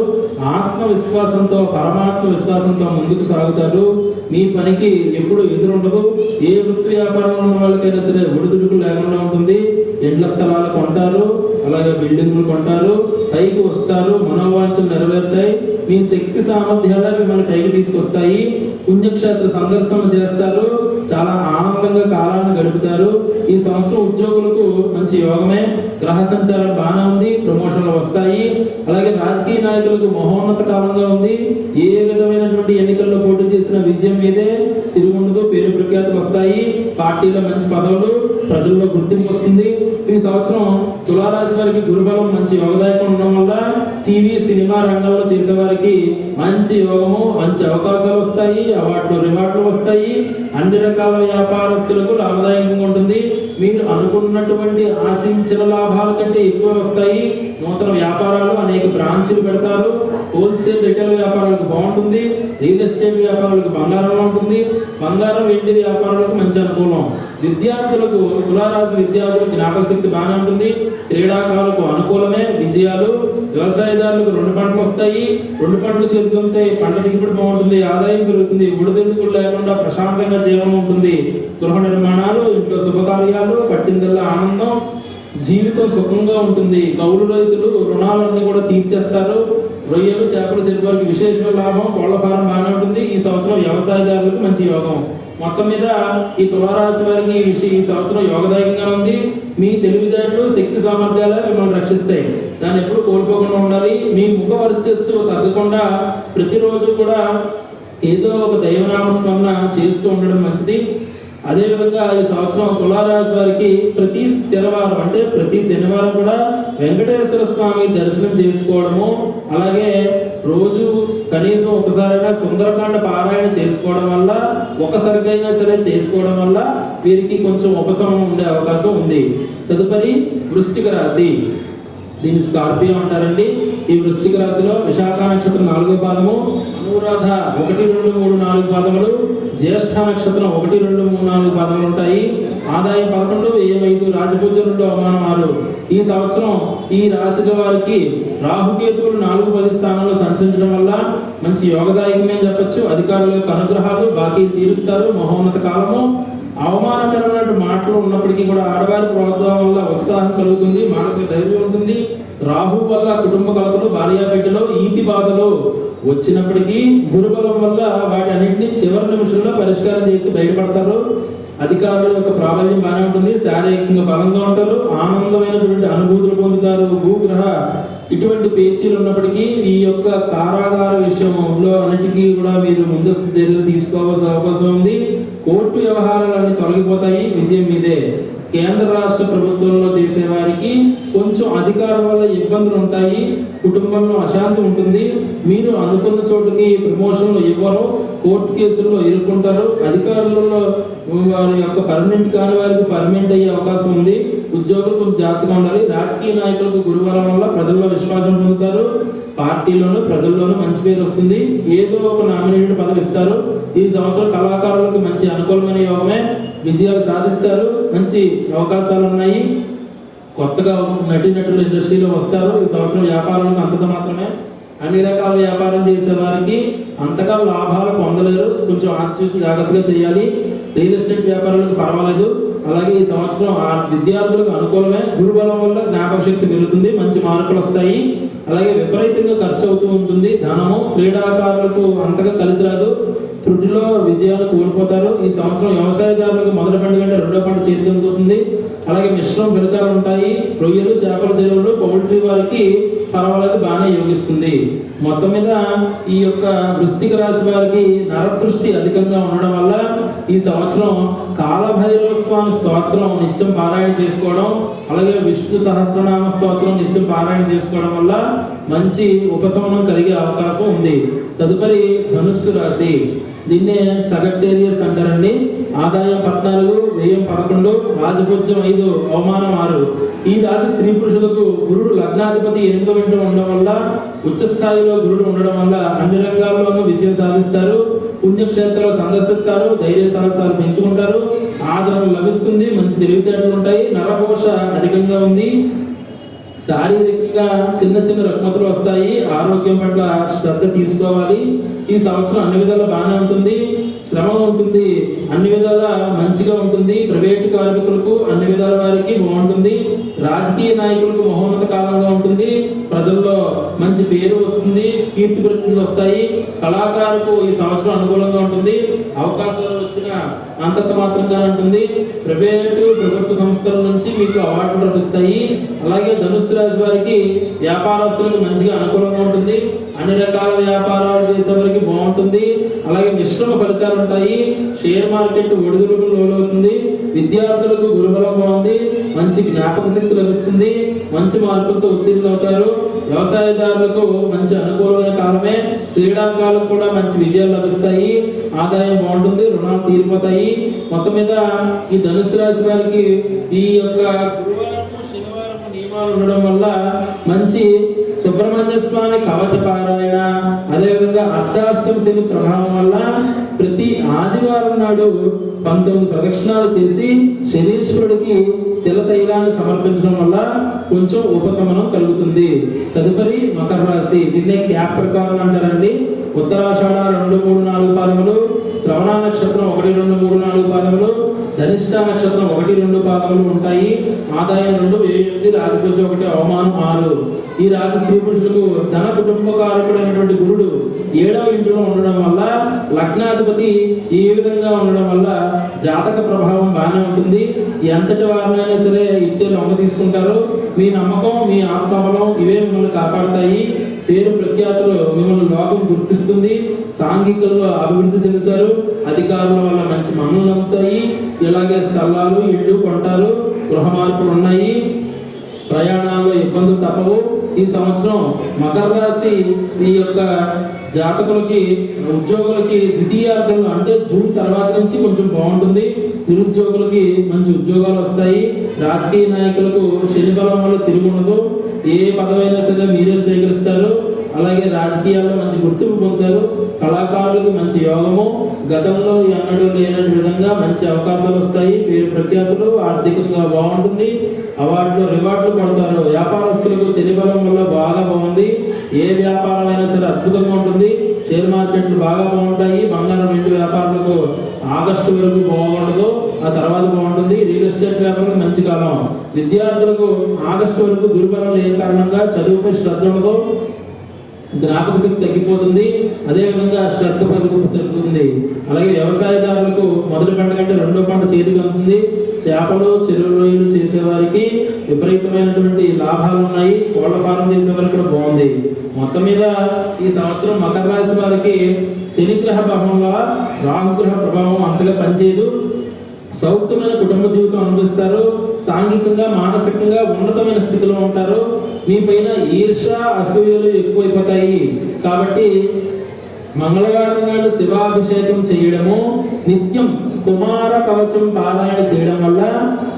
ఆత్మవిశ్వాసంతో, పరమాత్మ విశ్వాసంతో ముందుకు సాగుతారు. మీ పనికి ఎప్పుడు ఎదురుండదు. ఏ వృత్తి వ్యాపారంలో ఉన్న వాళ్ళకైనా సరే ఒడిదుడుకు లేకుండా ఉంటుంది. ఇండ్ల స్థలాలు కొంటారు, అలాగే బిల్డింగ్లు కొంటారు, పైకి వస్తారు, మనోవాంఛలు నెరవేరుతాయి. మీ శక్తి సామర్థ్యాలు మిమ్మల్ని పైకి తీసుకొస్తాయి. పుణ్యక్షేత్ర సందర్శన చేస్తారు, చాలా ఆనందంగా కాలాన్ని గడుపుతారు. ఈ సంవత్సరం ఉద్యోగులకు మంచి యోగమే. గ్రహ సంచారం బాగానే ఉంది, ప్రమోషన్లు వస్తాయి. అలాగే రాజకీయ నాయకులకు మహోన్నత కాలంగా ఉంది. ఏ విధమైనటువంటి ఎన్నికల్లో పోటీ చేసిన విజయం మీదే, తిరుగుండదు, పేరు ప్రఖ్యాతులు వస్తాయి. పార్టీలో మంచి పదవులు, ప్రజల్లో గుర్తింపు వస్తుంది. ఈ సంవత్సరం తులారాశి వారికి గురుబలం మంచి యోగదాయకం ఉండడం వల్ల టీవీ, సినిమా రంగంలో చేసేవారికి మంచి యోగము, మంచి అవకాశాలు వస్తాయి. అవార్డులు, రివార్డులు వస్తాయి. అన్ని రకాల వ్యాపారస్తులకు లాభదాయకంగా ఉంటుంది. మీరు అనుకున్నటువంటి ఆశించిన లాభాల కంటే ఎక్కువ వస్తాయి. నూతన వ్యాపారాలు, అనేక బ్రాంచ్లు పెడతారు. హోల్సేల్, రిటైల్ వ్యాపారాలకు బాగుంటుంది. రియల్ ఎస్టేట్ వ్యాపారాలకు బంగారం ఉంటుంది. బంగారం, వెండి వ్యాపారాలకు మంచి అనుకూలం. విద్యార్థులకు, తులారాశి విద్యార్థులకు జ్ఞాపక శక్తి బాగానే ఉంటుంది. క్రీడాకారులకు అనుకూలమే, విజయాలు. వ్యవసాయదారులకు 2 పంటలు వస్తాయి. 2 పంటలు చేరుకుంటాయి. పంట దిగుబడి బాగుంటుంది, ఆదాయం పెరుగుతుంది. ఒడిదుడుకులు లేకుండా ప్రశాంతంగా జీవనం ఉంటుంది. గృహ నిర్మాణాలు, ఇంట్లో శుభకార్యాలు, పట్టిందల్లా ఆనందం, జీవితం సుఖంగా ఉంటుంది. కౌలు రైతులు రుణాలన్నీ కూడా తీర్చేస్తారు. రొయ్యలు, చేపలు చెరువులకు విశేష లాభం. కోళ్ల ఫారం బాగానే ఉంటుంది. ఈ సంవత్సరం వ్యవసాయదారులకు మంచి యోగం. మొత్తం మీద ఈ తులారాశి వారికి ఈ సంవత్సరం యోగదాయకంగా ఉంది. మీ తెలివితేటలు, శక్తి సామర్థ్యాలు మిమ్మల్ని రక్షిస్తాయి. దాన్ని ఎప్పుడు కోల్పోకుండా ఉండాలి. మీ ముఖ పరిస్థితులు తగ్గకుండా ప్రతిరోజు కూడా ఏదో ఒక దైవనామస్మరణ చేస్తూ ఉండడం మంచిది. అదేవిధంగా ఈ సంవత్సరం తులారాశి వారికి ప్రతి స్థిరవారం, అంటే ప్రతి శనివారం కూడా వెంకటేశ్వర స్వామి దర్శనం చేసుకోవడము, అలాగే రోజు కనీసం ఒకసారైనా సుందరకాండ పారాయణ చేసుకోవడం వల్ల, ఒకసారికైనా సరే చేసుకోవడం వల్ల వీరికి కొంచెం ఉపశమనం ఉండే అవకాశం ఉంది. తదుపరి వృశ్చిక రాశి. దీన్ని స్కార్పియో అంటారండి. ఈ వృశ్చిక రాశిలో విశాఖ నక్షత్రం 4వ పాదము, అనురాధ 1, 2, 3, 4 పాదములు, జ్యేష్ఠ నక్షత్రం 1, 2, 3, 4 పాదములు ఉంటాయి. ఆదాయం 11, వ్యయం 5, రాజపూజ 2, అవమానం 6. ఈ సంవత్సరం ఈ రాశి వారికి రాహుకేతువులు 4, 10 స్థానంలో సంచరించడం వల్ల మంచి యోగదాయకమే అని చెప్పొచ్చు. అధికారుల యొక్క అనుగ్రహాలు, బాకీ తీరుస్తారు. మహోన్నత కాలము. అవమానకరమైన మాటలు ఉన్నప్పటికీ కూడా ఆడవారి ప్రోత్సాహం వల్ల ఉత్సాహం కలుగుతుంది, మానసిక ధైర్యం ఉంటుంది. రాహు వల్ల కుటుంబ కలతలు, భార్యాబిడ్డలు, ఈతి బాధలు వచ్చినప్పటికీ గురుబలం వల్ల వాటి అన్నింటినీ చివరి నిమిషంలో పరిష్కారం చేసి బయటపడతారు. అధికారుల యొక్క ప్రాబల్యం బాగానే ఉంటుంది. శారీరకంగా బలంగా ఉంటారు. ఆనందమైనటువంటి అనుభూతులు పొందుతారు. భూగ్రహ ఇటువంటి పేచీలు ఉన్నప్పటికీ ఈ యొక్క కారాగార విషయంలో అన్నిటికీ కూడా మీరు ముందస్తు చర్యలు తీసుకోవాల్సిన అవకాశం ఉంది. కోర్టు వ్యవహారాలన్నీ తొలగిపోతాయి. విజయం మీదే. కేంద్ర రాష్ట్ర ప్రభుత్వంలో చేసేవారికి కొంచెం అధికారం వల్ల ఇబ్బందులు ఉంటాయి. కుటుంబంలో అశాంతి ఉంటుంది. మీరు అనుకున్న చోటుకి ప్రమోషన్లు ఇవ్వరు. కోర్టు కేసుల్లో ఇరుక్కుంటారు. అధికారులలో వారి యొక్క పర్మనెంట్ కాని వారికి పర్మనెంట్ అయ్యే అవకాశం ఉంది. ఉద్యోగులు కొంచెం జాగ్రత్తగా ఉండాలి. రాజకీయ నాయకులకు గురువారం వల్ల ప్రజల్లో విశ్వాసం పొందుతారు. పార్టీలోనూ ప్రజల్లోనూ మంచి పేరు వస్తుంది. ఏదో ఒక నామినేటెడ్ పదవి ఇస్తారు. ఈ సంవత్సరం కళాకారులకు మంచి అనుకూలమైన యోగమే. విజయాలు సాధిస్తారు. మంచి అవకాశాలు ఉన్నాయి. కొత్తగా నటీనటులు ఇండస్ట్రీలో వస్తారు. ఈ సంవత్సరం వ్యాపారాలకు అంతత మాత్రమే. అన్ని రకాల వ్యాపారం చేసే వారికి అంతగా లాభాలు పొందలేరు. కొంచెం ఆలోచించి జాగ్రత్తగా చేయాలి. రియల్ ఎస్టేట్ వ్యాపారాలకు పర్వాలేదు. అలాగే ఈ సంవత్సరం విద్యార్థులకు అనుకూలమే. గురుబలం వల్ల జ్ఞాపక శక్తి పెరుగుతుంది. మంచి మార్కులు వస్తాయి. అలాగే విపరీతంగా ఖర్చు అవుతూ ఉంటుంది ధనము. క్రీడాకారులకు అంతగా కలిసి రాదు. త్రుటిలో విజయాలు కోల్పోతారు. ఈ సంవత్సరం వ్యవసాయదారులకు మొదటి పంట కంటే 2వ పంట చేతికి అందుతుంది. అలాగే మిశ్రమ ఫలితాలు ఉంటాయి. రొయ్యలు, చేపల చెరువులు, పౌల్ట్రీ వారికి పర్వాలేదు, బాగానే యోగిస్తుంది. మొత్తం మీద ఈ యొక్క వృశ్చిక రాశి వారికి నరదృష్టి అధికంగా ఉండడం వల్ల ఈ సంవత్సరం కాలభైరవ స్వామి స్తోత్రం నిత్యం పారాయణ చేసుకోవడం, అలాగే విష్ణు సహస్రనామ స్తోత్రం నిత్యం పారాయణ చేసుకోవడం వల్ల మంచి ఉపశమనం కలిగే అవకాశం ఉంది. తదుపరి ధనుస్సు రాశి. దీన్నే సగట్టేరియస్ అంటారండి. ఆదాయం 14, వ్యయం 11, రాజపూజ్యం 5, అవమానం 6. ఈ రాశి స్త్రీ పురుషులకు గురుడు లగ్నాధిపతి 8వ ఇంట్లో ఉండడం వల్ల ఉచ్చ స్థాయిలో గురుడు ఉండడం వల్ల అన్ని రంగాల్లోనూ విజయం సాధిస్తారు. పుణ్యక్షేత్రాలు సందర్శిస్తారు, ధైర్య సాహసాలు పెంచుకుంటారు, ఆదరణ లభిస్తుంది, మంచి తెలివితేటలు ఉంటాయి. నరఘోష అధికంగా ఉంది. శారీరకంగా చిన్న చిన్న రుగ్మతలు వస్తాయి. ఆరోగ్యం పట్ల శ్రద్ధ తీసుకోవాలి. ఈ సంవత్సరం అన్ని విధాలా బాగానే ఉంటుంది. శ్రమ ఉంటుంది, అన్ని విధాల మంచిగా ఉంటుంది. ప్రైవేటు కార్మికులకు అన్ని విధాల వారికి బాగుంటుంది. రాజకీయ నాయకులకు మహోన్నత కాలంగా ఉంటుంది. ప్రజల్లో మంచి పేరు వస్తుంది, కీర్తి ప్రతిష్టలు వస్తాయి. కళాకారులకు ఈ సంవత్సరం అనుకూలంగా ఉంటుంది. అవకాశాలు వచ్చిన అంతంత మాత్రంగా ఉంటుంది. ప్రైవేటు ప్రభుత్వ సంస్థల నుంచి మీకు అవార్డులు లభిస్తాయి. అలాగే ధనుస్సు రాశి వారికి వ్యాపారస్తులకు మంచిగా అనుకూలంగా ఉంటుంది. అన్ని రకాల వ్యాపారాలు చేసే వారికి బాగుంటుంది. అలాగే మిశ్రమ ఫలితాలు ఉంటాయి. షేర్ మార్కెట్ ఒడిదుడుకులు లోనవుతుంది. విద్యార్థులకు గురుబలం బాగుంది. మంచి జ్ఞాపక శక్తి లభిస్తుంది. మంచి మార్కులతో ఉత్తీర్ణులు అవుతారు. వ్యవసాయదారులకు మంచి అనుకూలమైన కాలమే. క్రీడాకారులకు కూడా మంచి విజయాలు లభిస్తాయి. ఆదాయం బాగుంటుంది. రుణాలు తీరిపోతాయి. మొత్తం మీద ఈ ధనుసు రాశి వారికి ఈ యొక్క గురువారము శనివారము నియమాలు ఉండడం వల్ల మంచి సుబ్రహ్మణ్య స్వామి కవచ పారాయణ, అదేవిధంగా అర్ధాష్టమ శని ప్రభావం వల్ల ప్రతి ఆదివారం నాడు 19 ప్రదక్షిణాలు చేసి శనీశ్వరుడికి తెల్ల తైలాన్ని సమర్పించడం వల్ల కొంచెం ఉపశమనం కలుగుతుంది. తదుపరి మకర రాశి. దీన్నే క్యాప్ ప్రకారం అంటారండి. ఉత్తరాషాఢ 2, 3, 4 పాదములు, శ్రవణ నక్షత్రం 1, 2, 3, 4 పాదములు, ధనిష్ట నక్షత్రం 1, 2 పాదములు ఉంటాయి. ఆదాయం 2, వ్యయం 8, రాజపూజ్యం 1, అవమానం 6. ఈ రాశి స్త్రీ పురుషులకు ధన కుటుంబకారకుడైనటువంటి గురుడు 7వ ఇంట్లో ఉండడం వల్ల, లగ్నాధిపతి ఈ విధంగా ఉండడం వల్ల జాతక ప్రభావం బాగానే ఉంటుంది. ఎంతటి వారినైనా సరే ఇట్టే లొంగ తీసుకుంటారు. మీ నమ్మకం, మీ ఆత్మబలం ఇవే మిమ్మల్ని కాపాడతాయి. పేరు ప్రఖ్యాతులు మిమ్మల్ని లోకం గుర్తిస్తుంది. సాంఘికంలో అభివృద్ధి చెందుతారు. అధికారుల వల్ల మంచి మన్నలు అందుతాయి. ఇలాగే స్థలాలు, ఇళ్ళు కొంటారు. గృహ మార్పులు ఉన్నాయి. ప్రయాణాల్లో ఇబ్బందులు తప్పవు. ఈ సంవత్సరం మకర రాశి ఈ యొక్క జాతకులకి, ఉద్యోగులకి ద్వితీయార్థంలో అంటే జూన్ తర్వాత నుంచి కొంచెం బాగుంటుంది. నిరుద్యోగులకి మంచి ఉద్యోగాలు వస్తాయి. రాజకీయ నాయకులకు శని బలం వల్ల తిరిగి ఉండదు. ఏ పదవైనా సరే మీరే స్వీకరిస్తారు. అలాగే రాజకీయాల్లో మంచి గుర్తింపు పొందుతారు. కళాకారులకు మంచి యోగము, గతంలో ఎన్నడూ లేనటువంటి విధంగా మంచి అవకాశాలు వస్తాయి. పేరు ప్రఖ్యాతులు, ఆర్థికంగా బాగుంటుంది. అవార్డులు, రివార్డులు పడతారు. వ్యాపారస్తులకు శని బలం వల్ల బాగా బాగుంది. ఏ వ్యాపారమైనా సరే అద్భుతంగా ఉంటుంది. షేర్ మార్కెట్లు బాగా బాగుంటాయి. బంగారం, వెండి వ్యాపారులకు ఆగస్టు వరకు బాగుండదు, ఆ తర్వాత బాగుంటుంది. రియల్ ఎస్టేట్ వ్యాపారం మంచి కాలం. విద్యార్థులకు ఆగస్టు వరకు గురుబలం లేని కారణంగా చదువుపై శ్రద్ధ ఉండదు, జ్ఞాపక శక్తి తగ్గిపోతుంది. అదేవిధంగా శ్రద్ధ తగ్గుతుంది. అలాగే వ్యవసాయదారులకు మొదటి పంట కంటే రెండో పంట చేతికి అందుతుంది. చేపలు, చెరువు రొయ్యలు చేసేవారికి విపరీతమైనటువంటి లాభాలు ఉన్నాయి. కోళ్ల ఫారం చేసేవారికి కూడా బాగుంది. మొత్తం మీద ఈ సంవత్సరం మకర రాశి వారికి శనిగ్రహ ప్రభావం వల్ల రాహుగ్రహ ప్రభావం అంతగా పనిచేయదు. సౌఖ్యమైన కుటుంబ జీవితం అనుభవిస్తారు. సాంఘికంగా, మానసికంగా ఉన్నతమైన స్థితిలో ఉంటారు. మీ పైన ఈర్ష, అసూయలు ఎక్కువైపోతాయి. కాబట్టి మంగళవారం నాడు శివాభిషేకం చేయడము, నిత్యం కుమార కవచం పారాయణ చేయడం వల్ల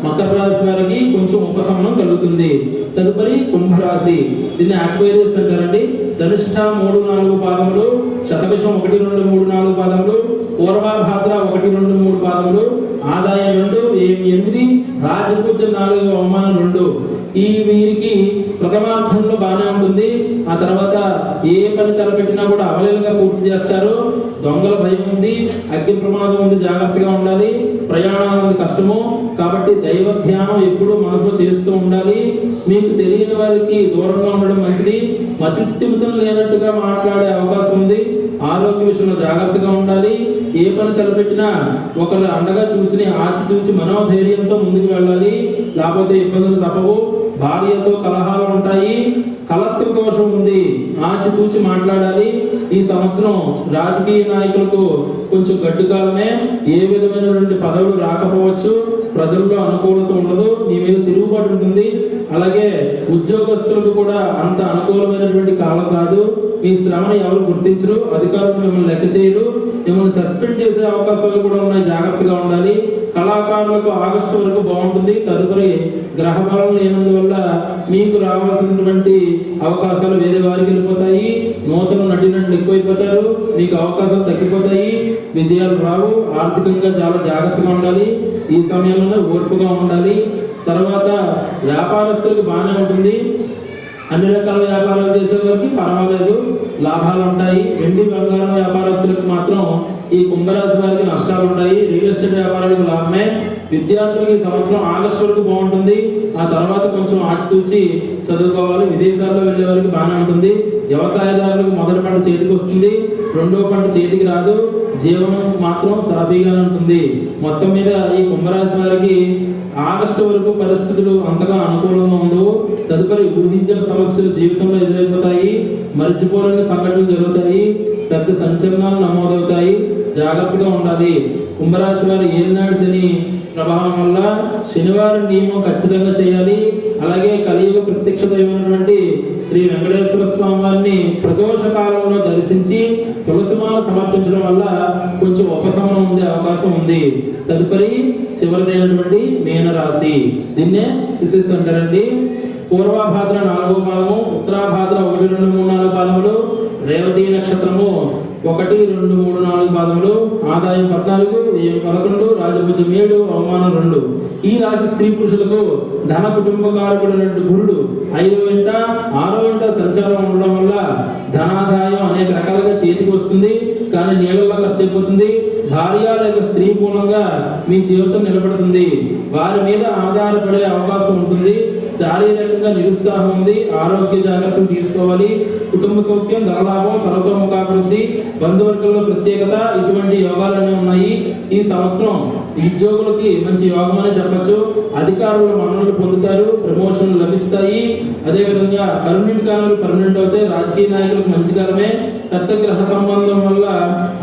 మకర రాశి వారికి కొంచెం ఉపశమనం కలుగుతుంది. తదుపరి కుంభరాశి. దీన్ని అక్వేరియస్ అంటారండి. ధనిష్ట 3, 4 పాదములు, శతభిషం 1, 2, 3, 4 పాదములు, పూర్వాభాద్ర 1, 2, 3 పాదములు, ఆదాయం 2, వ్యయం 8, రాజపూజ్యం 4, అవమానం 2. ఈ వీరికి ప్రథమార్థంలో బాగానే ఉంటుంది. ఆ తర్వాత ఏ పని తలపెట్టినా కూడా అవలీలంగా పూర్తి చేస్తారు. దొంగల భయం ఉంది, అగ్ని ప్రమాదం ఉంది, జాగ్రత్తగా ఉండాలి. ప్రయాణాలు కష్టము కాబట్టి దైవ ధ్యానం ఎప్పుడూ మనసులో చేస్తూ ఉండాలి. మీకు తెలియని వారికి దూరంగా ఉండడం మంచిది. మతి స్థిమితం లేనట్టుగా మాట్లాడే అవకాశం ఉంది. ఆరోగ్య విషయంలో జాగ్రత్తగా ఉండాలి. ఏ పని తలపెట్టినా ఒకరు అండగా చూసి ఆచితూచి మనోధైర్యంతో ముందుకు వెళ్ళాలి. లేకపోతే ఇబ్బందులు తప్పవు. భార్యతో కలహాలు ఉంటాయి. కలత్ర దోషం ఉంది, ఆచితూచి మాట్లాడాలి. ఈ సంవత్సరం రాజకీయ నాయకులకు కొంచెం గడ్డు కాలమే. ఏ విధమైనటువంటి పదవులు రాకపోవచ్చు, ప్రజల్లో అనుకూలత ఉండదు, మీ మీద తిరుగుబాటు ఉంటుంది. అలాగే ఉద్యోగస్తులకు కూడా అంత అనుకూలమైనటువంటి కాలం కాదు. మీ శ్రమను ఎవరు గుర్తించరు, అధికారులు మిమ్మల్ని లెక్క చేయరు, మిమ్మల్ని సస్పెండ్ చేసే అవకాశాలు కూడా ఉన్నాయి, జాగ్రత్తగా ఉండాలి. కళాకారులకు ఆగస్టు వరకు బాగుంటుంది. తదుపరి గ్రహ బలం లేనందువల్ల మీకు రావాల్సినటువంటి అవకాశాలు వేరే వారికి వెళ్ళిపోతాయి. నూతన నటినట్లు ఎక్కువైపోతారు, మీకు అవకాశాలు తగ్గిపోతాయి, విజయాలు రావు. ఆర్థికంగా చాలా జాగ్రత్తగా ఉండాలి, ఈ సమయంలో ఓర్పుగా ఉండాలి. తర్వాత వ్యాపారస్తులకు బాగానే ఉంటుంది. అన్ని రకాల వ్యాపారాలు చేసే వారికి పర్వాలేదు, లాభాలు ఉంటాయి. వెండి బంగారం వ్యాపారస్తులకు మాత్రం ఈ కుంభరాశి వారికి నష్టాలు ఉంటాయి. రియల్ ఎస్టేట్ వ్యాపారాలకు లాభమే. విద్యార్థులకి సంవత్సరం ఆగస్టు వరకు బాగుంటుంది. ఆ తర్వాత కొంచెం ఆచితూచి చదువుకోవాలి. విదేశాల్లో వెళ్ళే వారికి బాగానే ఉంటుంది. వ్యవసాయదారులకు మొదటి పంట చేతికి వస్తుంది, రెండో పంట చేతికి రాదు. జీవనం మాత్రం సాఫీగానే ఉంటుంది. మొత్తం మీద ఈ కుంభరాశి వారికి ఆగస్టు వరకు పరిస్థితులు అంతగా అనుకూలంగా ఉండవు. తదుపరి ఊహించిన సమస్యలు జీవితంలో ఎదురైపోతాయి. మర్చిపోలేని సంఘటనలు జరుగుతాయి. పెద్ద సంచలనాలు నమోదవుతాయి. జాగ్రత్తగా ఉండాలి. కుంభరాశి వారి ఏలినాడు శని ప్రభావం వల్ల శనివారం నియమం ఖచ్చితంగా చేయాలి. అలాగే కలియుగ ప్రత్యక్ష దైవమైనటువంటి శ్రీ వెంకటేశ్వర స్వామి వారిని ప్రదోష కాలంలో దర్శించి తులసిమాల సమర్పించడం వల్ల కొంచెం ఉపశమనం ఉండే అవకాశం ఉంది. తదుపరి చివరిదైనటువంటి మీనరాశి, దీన్నే విశేషం అంటారండి. పూర్వాభాద్ర 4వ పాదము, ఉత్తరాభాద్ర 1, 2, 3, 4 పాదములు, రేవతి నక్షత్రము 1, 2, 3, 4 పాదములు, ఆదాయం 14, వ్యయం 11, రాజభుజం 7, అవమానం 2. ఈ రాశి స్త్రీ పురుషులకు ధన కుటుంబకారకుడైనటువంటి గురుడు 5వ ఇంట 6వ ఇంట సంచారం ఉండడం వల్ల ధనాదాయం అనేక రకాలుగా చేతికి వస్తుంది, కానీ నీళ్ళలో ఖర్చు అయిపోతుంది. భార్య లేక స్త్రీ మూలంగా మీ జీవితం నిలబడుతుంది. వారి మీద ఆధారపడే అవకాశం ఉంటుంది. శారీరకంగా నిరుత్సాహం ఉంది. ఆరోగ్య జాగ్రత్తలు తీసుకోవాలి. కుటుంబ సౌఖ్యం, ధనలాభం, సర్వతోముఖాభివృద్ధి, బంధువర్గంలో ప్రత్యేకత, ఇటువంటి యోగాలన్నీ ఉన్నాయి. ఈ సంవత్సరం ఉద్యోగులకి మంచి యోగం అని చెప్పచ్చు. అధికారులు మన్ననలు పొందుతారు, ప్రమోషన్లు లభిస్తాయి. అదేవిధంగా పర్మనెంట్ కాలంలో పర్మనెంట్ అవుతాయి. రాజకీయ నాయకులకు మంచి కాలమే. పెద్ద గ్రహ సంబంధం వల్ల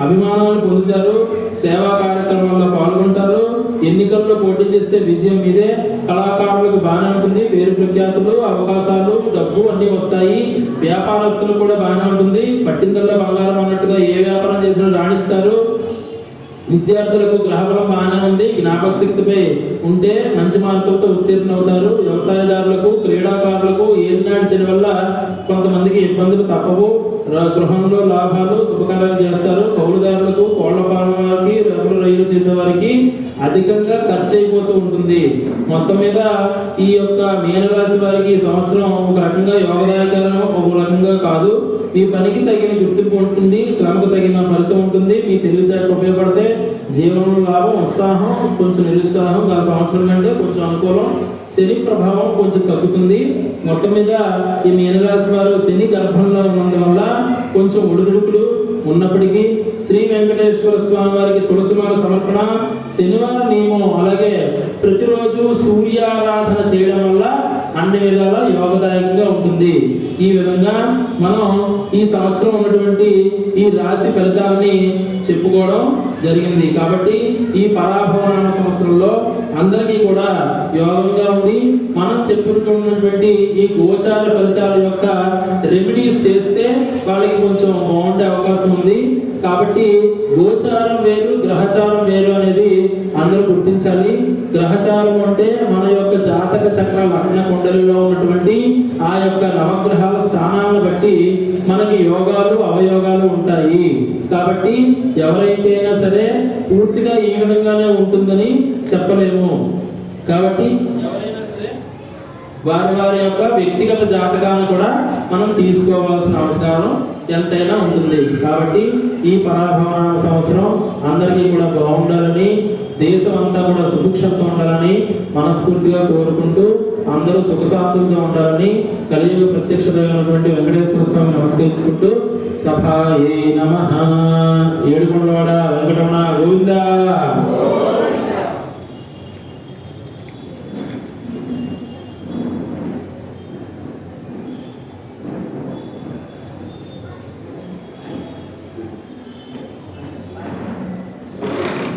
అభిమానాలు పొందుతారు. సేవా కార్యక్రమాల్లో పాల్గొంటారు. ఎన్నికల్లో పోటీ చేస్తే విజయం మీదే. కళాకారులకు బాగానే ఉంటుంది. పేరు ప్రఖ్యాతులు, అవకాశాలు, డబ్బు అన్ని వస్తాయి. వ్యాపారస్తులు కూడా బాగానే ఉంటుంది. పట్టిందల్లా బంగారం అన్నట్టుగా ఏ వ్యాపారం చేసినా రాణిస్తారు. విద్యార్థులకు గ్రహబలం బాగానే ఉంది. జ్ఞాపక శక్తిపై ఉంటే మంచి మార్కులతో ఉత్తీర్ణ అవుతారు. వ్యవసాయదారులకు, క్రీడాకారులకు ఏలినాటి శని వల్ల కొంతమందికి ఇబ్బందులు తప్పవు. గృహంలో లాభాలు, శుభకార్యాలు చేస్తారు. కౌలుదారులకు, కోళ్ల ఫారం వారికి, రేపుల రైలు చేసేవారికి అధికంగా ఖర్చు అయిపోతూ ఉంటుంది. మొత్తం మీద ఈ యొక్క మీనరాశి వారికి సంవత్సరం ఒక రకంగా యోగదాయకరం, ఒక రకంగా కాదు. మీ పనికి తగిన గుర్తింపు ఉంటుంది, శ్రమకు తగిన ఫలితం ఉంటుంది. మీ తెలివితేటలు ఉపయోగపడితే జీవనంలో లాభం, ఉత్సాహం, కొంచెం నిరుత్సాహం గల సంవత్సరం కంటే కొంచెం అనుకూలం. శని ప్రభావం కొంచెం తగ్గుతుంది. మొత్తం మీద ఈ మీనరాశి వారు శని గర్భంలో ఉన్నందువల్ల కొంచెం ఒడిదుడుకులు ఉన్నప్పటికీ శ్రీ వెంకటేశ్వర స్వామి వారికి తులసిమాల సమర్పణ, శనివారం నియమం, అలాగే ప్రతిరోజు సూర్యారాధన చేయడం వల్ల అన్ని విధాలా యోగదాయకంగా ఉంటుంది. ఈ విధంగా మనం ఈ సంవత్సరం ఉన్నటువంటి ఈ రాశి ఫలితాన్ని చెప్పుకోవడం జరిగింది. కాబట్టి ఈ పరాభవనామ సంవత్సరంలో అందరికీ కూడా యోగంగా ఉండి మనం చెప్పుకున్నటువంటి ఈ గోచార ఫలితాల యొక్క రెమెడీస్ చేస్తే వాళ్ళకి కొంచెం బాగుండే అవకాశం ఉంది. కాబట్టి గోచారం వేరు, గ్రహచారం వేరు అనేది అందరూ గుర్తించాలి. గ్రహచారం అంటే మన యొక్క జాతక చక్ర లగ్న కుండలిలో ఉన్నటువంటి ఆ యొక్క నవగ్రహాల స్థానాలను బట్టి మనకి యోగాలు, అవయోగాలు ఉంటాయి. కాబట్టి ఎవరైతేనా సరే పూర్తిగా ఈ విధంగానే ఉంటుందని చెప్పలేము. కాబట్టి వారి వారి యొక్క వ్యక్తిగత జాతకాలను కూడా మనం తీసుకోవాల్సిన అవసరం ఎంతైనా ఉంటుంది. కాబట్టి ఈ పరాభవన సంవత్సరం అందరికీ కూడా బాగుండాలని, దేశం అంతా కూడా సుభిక్షంతో ఉండాలని మనస్ఫూర్తిగా కోరుకుంటూ అందరూ సుఖశాంతులతో ఉండాలని కలియుగ ప్రత్యక్ష దైవమైనటువంటి వెంకటేశ్వర స్వామి నమస్కరించుకుంటూ సభాయే నమః. ఏడుకొండలవాడ వెంకటరమణ గోవిందా.